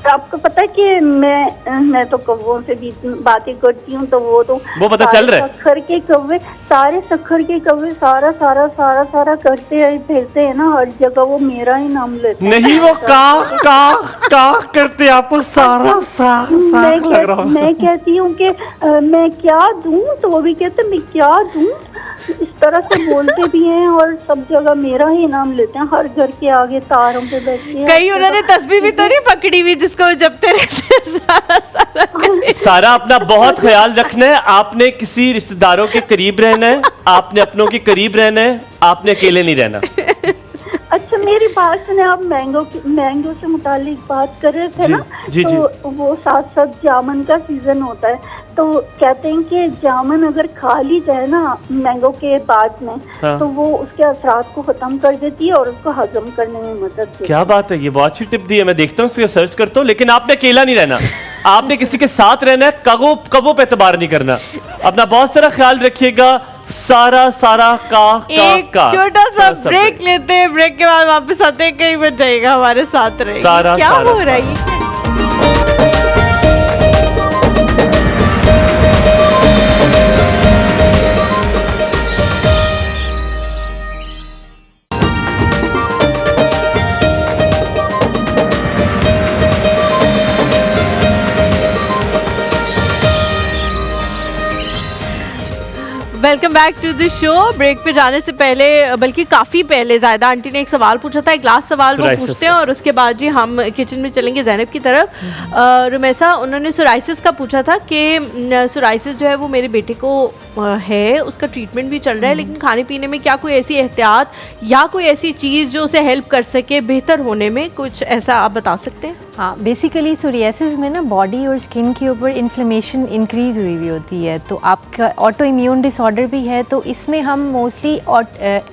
आपको पता है कि मैं तो कौवों से भी बातें करती हूँ, तो वो पता चल रहा है। सखर के कौवे, सारे सखर के कौवे सारा करते हैं, फिरते हैं ना हर जगह, वो मेरा ही नाम लेते हैं। नहीं, वो का करते, आपको सारा लग रहा है। मैं कहती हूँ कि मैं क्या दूं, तो वो भी कहते मैं क्या दूं। इस तरह से बोलते भी हैं और सब जगह मेरा ही नाम लेते हैं, हर घर के आगे तारों पे बैठते हैं। कहीं उन्होंने तस्बीह भी तो नहीं पकड़ी हुई जिसको जपते रहते हैं। सारा अपना बहुत ख्याल रखना है। आपने किसी रिश्तेदारों के करीब रहना है, आपने अपनों के करीब रहना है, आपने अकेले नहीं रहना। अच्छा, मेरी बात सुने, आप मैंगो से मुतालिक बात कर रहे थे ना, तो वो साथ जामुन का सीजन होता है, तो कहते हैं कि जामुन अगर खा ली जाए ना मैंगो के बाद में, हाँ। तो वो उसके असरात को खत्म कर देती है और उसको हजम करने में मदद देती है। क्या बात है, ये बहुत अच्छी टिप दी है। मैं देखता हूँ इसको सर्च करता हूँ। लेकिन आपने अकेला नहीं रहना, आपने किसी के साथ रहना है। कगों पे एतबार नहीं करना। अपना बहुत सारा ख्याल रखिएगा। सारा एक छोटा सा ब्रेक लेते हैं, ब्रेक के बाद वापस आते हैं। कहीं बच जाएगा, हमारे साथ रहेगा। क्या हो रहा है? Welcome back to the show. Break पे जाने से पहले, बल्कि काफ़ी पहले, ज़ायदा आंटी ने एक सवाल पूछा था, एक लास्ट सवाल वो पूछते हैं और उसके बाद जी हम किचन में चलेंगे ज़ैनब की तरफ। रुमैसा, उन्होंने सोराइसिस का पूछा था कि सोराइसिस जो है वो मेरे बेटे को है, उसका ट्रीटमेंट भी चल रहा है, लेकिन खाने पीने में क्या कोई ऐसी एहतियात या कोई ऐसी चीज़ जो उसे हेल्प कर सके बेहतर होने में, कुछ ऐसा आप बता सकते हैं? हाँ, बेसिकली सोरियासिस में ना बॉडी और स्किन के ऊपर इन्फ्लेमेशन इंक्रीज हुई होती है, तो आपका ऑटो इम्यून डिसऑर्डर भी है, तो इसमें हम mostly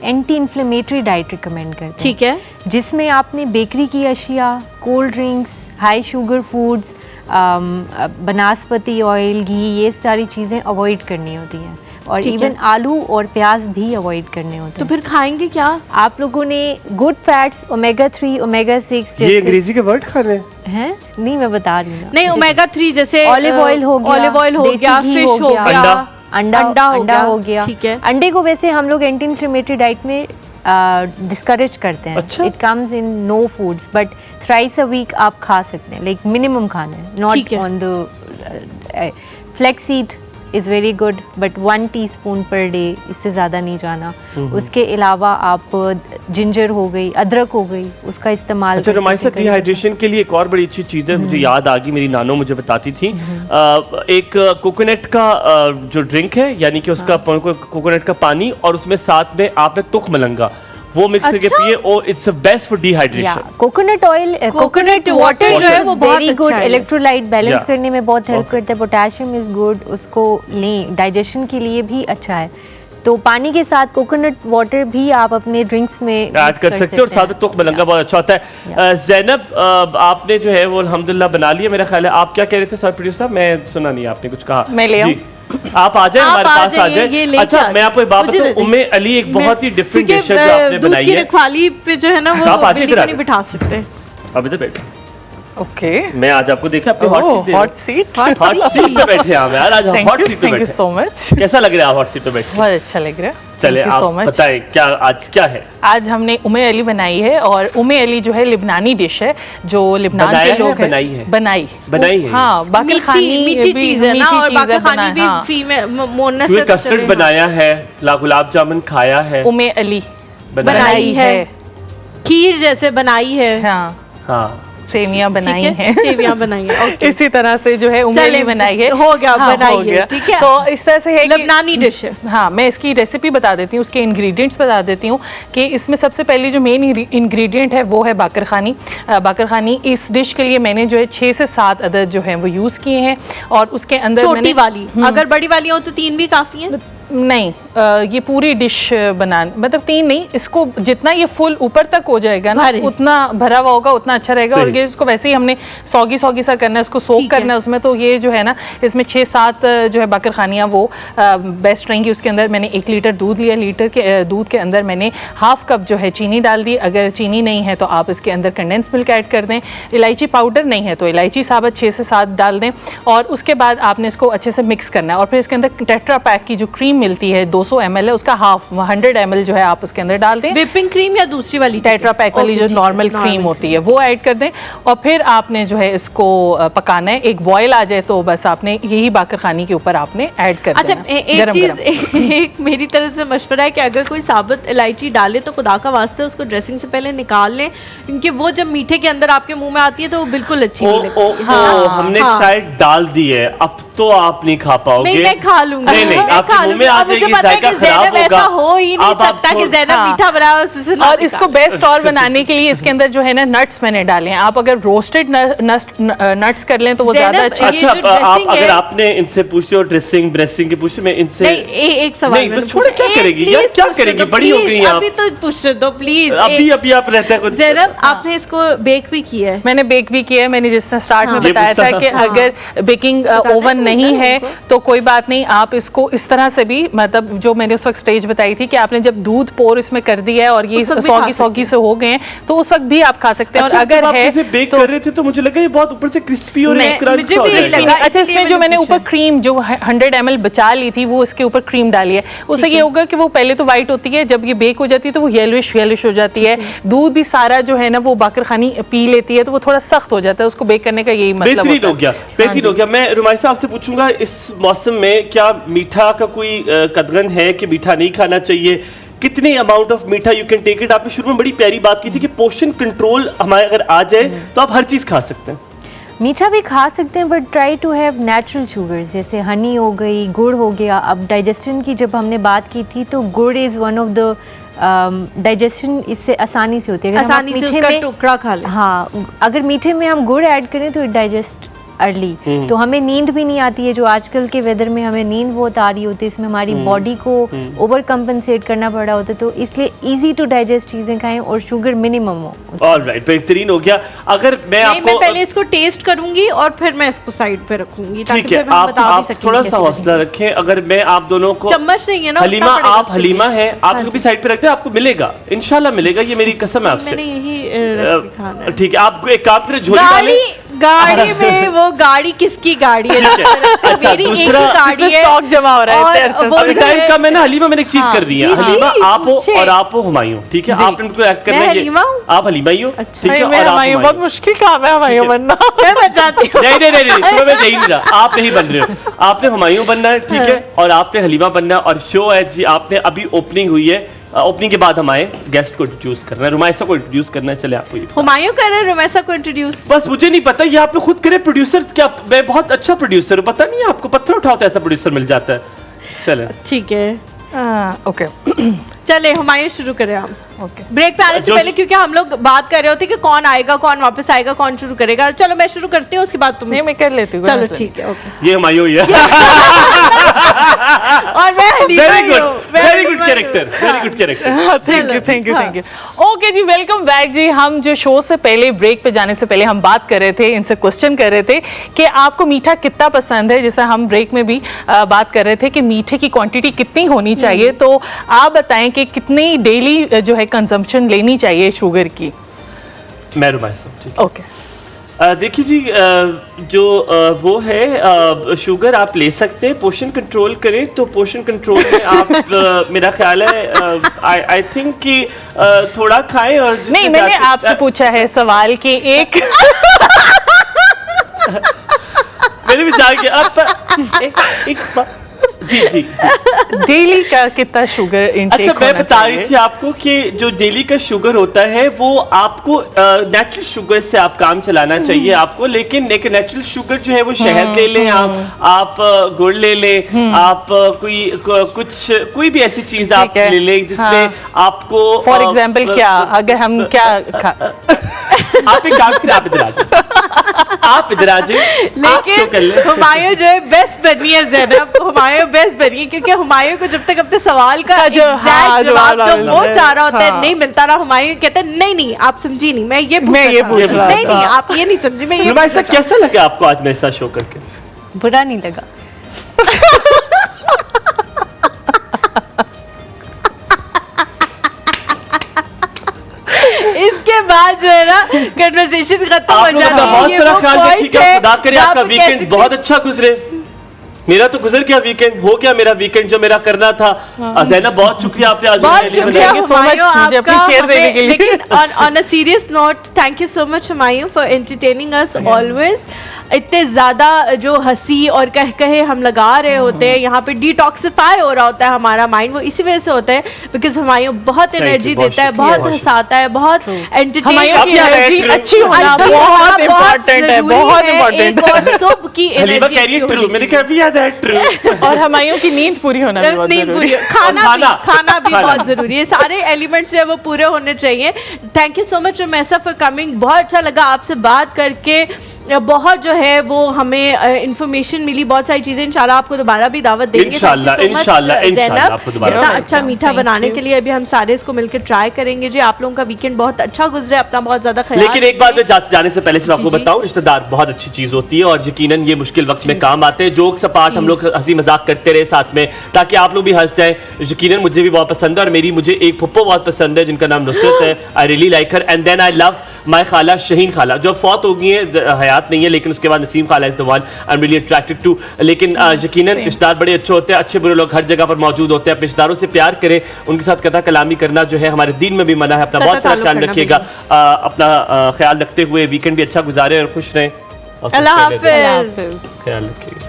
anti inflammatory diet recommend करते हैं। ठीक है, जिसमें आपने बेकरी की अशिया, cold drinks, high sugar foods, बनास्पति ऑयल, घी, ये सारी चीज़ें अवॉइड करनी होती हैं, और इवन आलू और प्याज भी अवॉइड करने होते हैं। तो फिर खाएंगे क्या? आप लोगों ने गुड फैट्स, ओमेगा 3, ओमेगा 6, ये अंग्रेजी के वर्ड खा रहे हैं? नहीं, मैं बता रही हूँ। नहीं, ओमेगा 3 जैसे ऑलिव ऑयल हो गया, फिश हो गया, अंडा हो गया। ठीक है। अंडे को वैसे हम लोग एंटी इन्फ्लेमेटरी डाइट में डिस्करेज करते हैं। अच्छा? It comes in no foods, but thrice a week आप खा सकते हैं, लाइक मिनिमम खाना है, not on the flaxseed is very good, but 1 teaspoon per day, इससे ज़्यादा नहीं जाना। उसके अलावा आप जिंजर हो गई, अदरक हो गई, उसका इस्तेमाल। अच्छा, हमारे साथ डिहाइड्रेशन के लिए एक और बड़ी अच्छी चीज़ है, मुझे याद आ गई, मेरी नानो मुझे बताती थी। एक कोकोनट का जो ड्रिंक है, यानी कि उसका कोकोनट का पानी और उसमें साथ में आपने तुख मलंगा वो मिक्स करके पिए, और it's best for dehydration. Coconut oil, coconut water जो है वो वेरी गुड, इलेक्ट्रोलाइट बैलेंस करने में बहुत हेल्प करता है। पोटेशियम इज गुड, उसको लें, डाइजेशन के लिए भी अच्छा है। तो पानी के साथ कोकोनट वाटर भी आप अपने ड्रिंक्स में ऐड कर सकते हैं, और साथ में तुख मलंगा बहुत अच्छा होता है। ज़ैनब, आपने जो है वो अल्हम्दुलिल्लाह बना लिया, मेरा ख्याल है। आप क्या कह रहे थे सर प्रोड्यूसर साहब? मैं सुना नहीं, आपने कुछ कहा। मैं ले आप आ जाए, हमारे पास आ जाए। अच्छा, मैं आपको एक बात बताऊं, उम्मे अली एक बहुत ही डिफरेंट डिश है जो आपने बनाई है। रखवाली पे जो है ना वो आप आज नहीं बिठा सकते। अब इधर बैठे। ओके, मैं आज आपको देखा अपनी हॉट सीट पे बैठे हैं यार। आज हॉट सीट पे बैठे। Thank you so much. कैसा लग रहा है हॉट सीट पे बैठे? बहुत अच्छा लग रहा है। चले आप बताएं, क्या आज क्या है? आज हमने उम्मे अली बनाई है, और उम्मे अली जो है लिबनानी डिश है, जो लिबनान के लोग बनाई है। हाँ, बाकर खानी मीठी चीज है ना, और बाकर खानी भी फीमेल मोनस से कस्टर्ड बनाया है, गुलाब जामुन खाया है, उम्मे अली बनाई है, खीर जैसे बनाई है, हाँ सेवियां बनाई हैं, सेवियां बनाई हैं। इसी तरह से जो है उम्मे अली बनाई है। हो गया, बनाई है, ठीक है। तो इस तरह से है लबनानी डिश है। हाँ, मैं इसकी रेसिपी बता देती हूँ, उसके इंग्रेडिएंट्स बता देती हूँ कि इसमें सबसे पहली जो मेन इंग्रेडिएंट है वो है बाकर खानी। बाकर खानी इस डिश के लिए मैंने जो है 6 से 7 अदद जो है वो यूज़ किए हैं, और उसके अंदर छोटी वाली, अगर बड़ी वाली हो तो 3 भी काफ़ी है। नहीं, ये पूरी डिश बनाने, मतलब 3 नहीं, इसको जितना ये फुल ऊपर तक हो जाएगा ना, उतना भरा हुआ होगा उतना अच्छा रहेगा। और ये इसको वैसे ही हमने सौगी सा करना है, इसको सोक करना है उसमें, तो ये जो है ना, इसमें 6-7 जो है बाकर खानियाँ वो बेस्ट रहेंगी। उसके अंदर मैंने 1 लीटर दूध लिया, लीटर के दूध के अंदर मैंने ½ कप जो है चीनी डाल दी। अगर चीनी नहीं है तो आप इसके अंदर कंडेंस मिल्क ऐड कर दें। इलायची पाउडर नहीं है तो इलायची साबत 6 से 7 डाल दें, और उसके बाद आपने इसको अच्छे से मिक्स करना है। और फिर इसके अंदर टेट्रा पैक की जो क्रीम मिलती है 200 ml है, उसका हाफ 100 ml जो है आप उसके अंदर डाल दें। व्हिपिंग क्रीम या दूसरी वाली टेट्रा पैक वाली जो नॉर्मल क्रीम होती है वो ऐड कर दें, और फिर आपने जो है इसको पकाना है। एक बॉयल आ जाए तो बस आपने यही बाकर खानी के ऊपर आपने ऐड कर देना। अच्छा, एक चीज एक मेरी तरफ से मशवरा है कि अगर कोई साबुत इलायची डाले तो खुदा का वास्ते उसको ड्रेसिंग से पहले निकाल लें, क्योंकि वो जब मीठे के अंदर आपके मुंह में आती है तो वो बिल्कुल अच्छी नहीं लगती। हमने शायद डाल दी है, अब तो आप नहीं खा पाओगे। मैं खा लूंगी। नहीं, आपके मुंह में आ जाएगी, जायका खराब होगा। ऐसा हो ही नहीं सकता कि ज़ैनब मीठा बनाओ और इसको बेस्ट और बनाने के लिए इसके अंदर जो है ना नट्स मैंने डाले हैं। आप अगर रोस्टेड नट्स कर लें तो वो ज्यादा अच्छा। आप अगर आपने इनसे पूछते हो ड्रेसिंग ब्रेसिंग के पूछे, मैं इनसे एक सवाल नहीं छोड़े, क्या करेगी यार, क्या करेगी, बड़ी हो गई आप। अभी तो पूछ दो प्लीज, अभी आप रहते हैं। ज़ैनब आपने इसको बेक भी किया है? मैंने बेक भी किया है। मैंने जिस तरह स्टार्ट में बताया था कि अगर बेकिंग ओवन नहीं है तो कोई बात नहीं, आप इसको इस तरह से भी, मतलब जो मैंने उस वक्त स्टेज बताई थी कि आपने जब दूध पोर इसमें कर दिया है और ये सौगी से हो गए हैं तो उस वक्त भी आप खा सकते हैं। और अगर है बेक कर रहे थे तो मुझे लगा ये बहुत ऊपर से क्रिस्पी और अच्छा, इसमें जो मैंने ऊपर क्रीम जो 100 ml बचा ली थी वो इसके ऊपर क्रीम डाली है। उससे ये होगा कि वो पहले तो व्हाइट होती है, जब ये बेक हो जाती है तो वो येलोइश हो जाती है। दूध भी सारा जो है ना वो बाकर खानी पी लेती है तो वो थोड़ा सख्त हो जाता है। उसको बेक करने का यही मतलब बेहतरीन हो गया। मैं रुमाइसा आपसे पूछूंगा, इस मौसम में क्या मीठा का कोई कदगन है कि मीठा नहीं खाना चाहिए? कितनी अमाउंट ऑफ मीठा यू कैन टेक इट? आपने शुरू में बड़ी प्यारी बात की थी कि पोषण कंट्रोल हमारे अगर आ जाए तो आप हर चीज खा सकते हैं। मीठा भी खा सकते हैं but try to have natural sugars, जैसे हनी हो गई, गुड़ हो गया। अब डाइजेशन की जब हमने बात की थी तो गुड़ is one of the digestion इससे आसानी से होती है। आसानी से उसका टुकड़ा खा लें। हाँ, अगर मीठे में हम गुड़ ऐड करें तो इट डाइजेस्ट अर्ली, तो हमें नींद भी नहीं आती है। जो आजकल के वेदर में हमें नींद बहुत आ रही होती है, इसमें हमारी बॉडी को ओवर कंपनसेट करना पड़ रहा होता है, तो इसलिए इजी टू डाइजेस्ट चीजें खाएं और शुगर मिनिमम हो। ऑलराइट, बेहतरीन हो गया। अगर मैं आपको मैं पहले इसको टेस्ट करूंगी और फिर मैं इसको साइड पे रखूंगी, ठीक है? आप थोड़ा सा हौसला रखें। अगर मैं आप दोनों को चम्मच नहीं है ना, हलीमा, आप हलीमा है, आपको भी साइड पे रखते हैं, आपको मिलेगा, इंशाल्लाह मिलेगा, ये मेरी कसम है आपसे। मैंने यही खाना है। ठीक है, आपको एक काम करें, झोली डालें। गाड़ी में वो गाड़ी किसकी गाड़ी है? अच्छा, मेरी दूसरा एक गाड़ी है, स्टॉक जमा हो रहा है। अभी टाइम का मैं ना हलीमा मैंने एक चीज कर दी है। हलीमा आप हो और आप हो हुमायूं, ठीक है? आपने उनको एक्ट करना है, आप हलीमा ही हो, ठीक है? और आप बहुत मुश्किल काम है हुमायूं बनना। मैं बन जाती हूँ। नहीं, तुम्हें मैं नहीं रहा, आप नहीं बन रहे हो, आपने हुमायूं बनना है, ठीक है? और आपने हलीमा बनना है। और शो है जी, आपने अभी ओपनिंग हुई है, ओपनिंग के बाद हम आए गेस्ट को इंट्रोड्यूस करना है, रुमाइसा को इंट्रोड्यूस करना है। चले आपको हुमायूं कर रहे हैं, रुमाइसा को इंट्रोड्यूस। बस मुझे नहीं पता, ये आप लोग खुद करें प्रोड्यूसर। क्या मैं बहुत अच्छा प्रोड्यूसर हूँ, पता नहीं आपको, पत्थर उठाओ तो ऐसा प्रोड्यूसर मिल जाता है। चले ठीक है, ओके चले हुमायूं शुरू करें हम। ओके, ब्रेक पे आने से पहले, क्योंकि हम लोग बात कर रहे होते कि कौन आएगा, कौन वापस आएगा, कौन शुरू करेगा। चलो मैं शुरू करती हूँ, उसके बाद तुम। नहीं, मैं कर लेती हूँ। चलो ठीक है, ओके। ये हुमायूं ही है। और मैं very good character. Thank you. Okay जी, वेलकम बैक जी। हम जो शो से पहले, ब्रेक पे जाने से पहले हम बात कर रहे थे, इनसे क्वेश्चन कर रहे थे कि आपको मीठा कितना पसंद है। जैसे हम ब्रेक में भी बात कर रहे थे कि मीठे की क्वांटिटी कितनी होनी चाहिए, तो आप बताएं कि कितनी डेली जो है कंजम्पशन लेनी चाहिए शुगर की। मैं रुमाइसा, ठीक है? ओके, देखिए जी, जो वो है शुगर आप ले सकते हैं, पोषण कंट्रोल करें तो पोषण कंट्रोल में आप मेरा ख्याल है आई थिंक कि थोड़ा खाएं। और नहीं, मैंने आपसे पूछा है सवाल कि एक मेरे विचार के अब जी डेली का कितना शुगर इंटेक अच्छा, मैं बता रही थी आपको कि जो डेली का शुगर होता है वो आपको नेचुरल शुगर से आप काम चलाना चाहिए आपको। लेकिन एक नेचुरल शुगर जो है वो शहद ले लें आप गुड़ ले लें, आप कोई भी ऐसी चीज आप ले लें जिसमें आपको फॉर एग्जाम्पल क्या, अगर हम क्या आप एक काम करें, आप इधर आ जाए, आप इधर आ जाए। लेकिन हुमायूं जो है बेस्ट बनी है ज़ैनब, हुमायूं बेस्ट बनी है, क्योंकि हुमायूं को जब तक अपने सवाल का एग्जैक्ट जवाब जो वो चाह रहा होता है नहीं मिलता रहा, हुमायूं कहते हैं नहीं आप समझी नहीं, मैं ये पूछ रहा नहीं आप ये नहीं समझी, मैं ये। रुमाइसा, कैसा लगा आपको आज मेरे साथ शो करके? बुरा नहीं लगा। इसके बाद जो है ना कन्वर्सेशन खत्म हो जाती है। बहुत सारा ख्याल रखिएगा, खुदा करे आपका वीकेंड बहुत अच्छा गुजरे। मेरा तो गुजर गया वीकेंड, हो गया मेरा वीकेंड जो मेरा करना था। ज़ैनब बहुत शुक्रिया आपने आज बहुत शुक्रिया हुमायूं, लेकिन on a serious note thank you so much Humayun for entertaining us always. इतने ज़्यादा जो हंसी और कहे हम लगा रहे होते हैं, यहाँ पे डिटॉक्सिफाई हो रहा होता है हमारा माइंड, वो इसी वजह से होता है बिकॉज हुमायूं बहुत एनर्जी देता है, बहुत हंसाता है, बहुत एंटरटेनिंग अच्छी होना बहुत इम्पोर्टेंट है, बहुत इम्पोर्टेंट है। सब की एनर्जी। मैंने कहा भी याद that true? और हमायूं की नींद पूरी होना भी बहुत जरूरी है। खाना भी बहुत जरूरी है। सारे एलिमेंट्स जो है वो पूरे होने चाहिए। Thank you so much Rumaisa for coming. बहुत अच्छा लगा आपसे बात करके। बहुत जो है वो हमें इंफॉर्मेशन मिली, बहुत सारी चीजें। इंशाल्लाह आपको दोबारा भी दावत देंगे। इंशाल्लाह आपको दोबारा। इतना अच्छा मीठा बनाने के लिए अभी हम सारे इसको मिलकर ट्राई करेंगे जी। आप लोगों का वीकेंड बहुत अच्छा गुजरे, अपना बहुत ज्यादा ख्याल। लेकिन एक बात मैं जाने से पहले से आपको बताऊं, रिश्तेदार बहुत अच्छी चीज होती है और यकीनन ये मुश्किल वक्त में काम आते हैं। जोक्स अपार्ट हम लोग हंसी मजाक करते रहे साथ में, ताकि आप लोग भी हंस जाएं। यकीनन मुझे भी बहुत पसंद है और मुझे एक फुप्पो बहुत पसंद है जिनका नाम नुसरत है। I really like her. And then I love my खाला शहीन खाला, जो फौत हो गई है, हयात नहीं है, लेकिन उसके बाद नसीम खाला is the one I am really attracted to. लेकिन यकीनन रिश्तेदार बड़े अच्छे होते हैं, अच्छे बुरे लोग हर जगह पर मौजूद होते हैं। अपने रिश्तेदारों से प्यार करें, उनके साथ कथा कलामी करना जो है हमारे दीन में भी मना है। अपना बहुत सारा ख्याल रखिएगा, अपना ख्याल रखते हुए वीकेंड भी अच्छा गुजारे और खुश रहें। अल्लाह हाफिज़। ख्याल रखिएगा।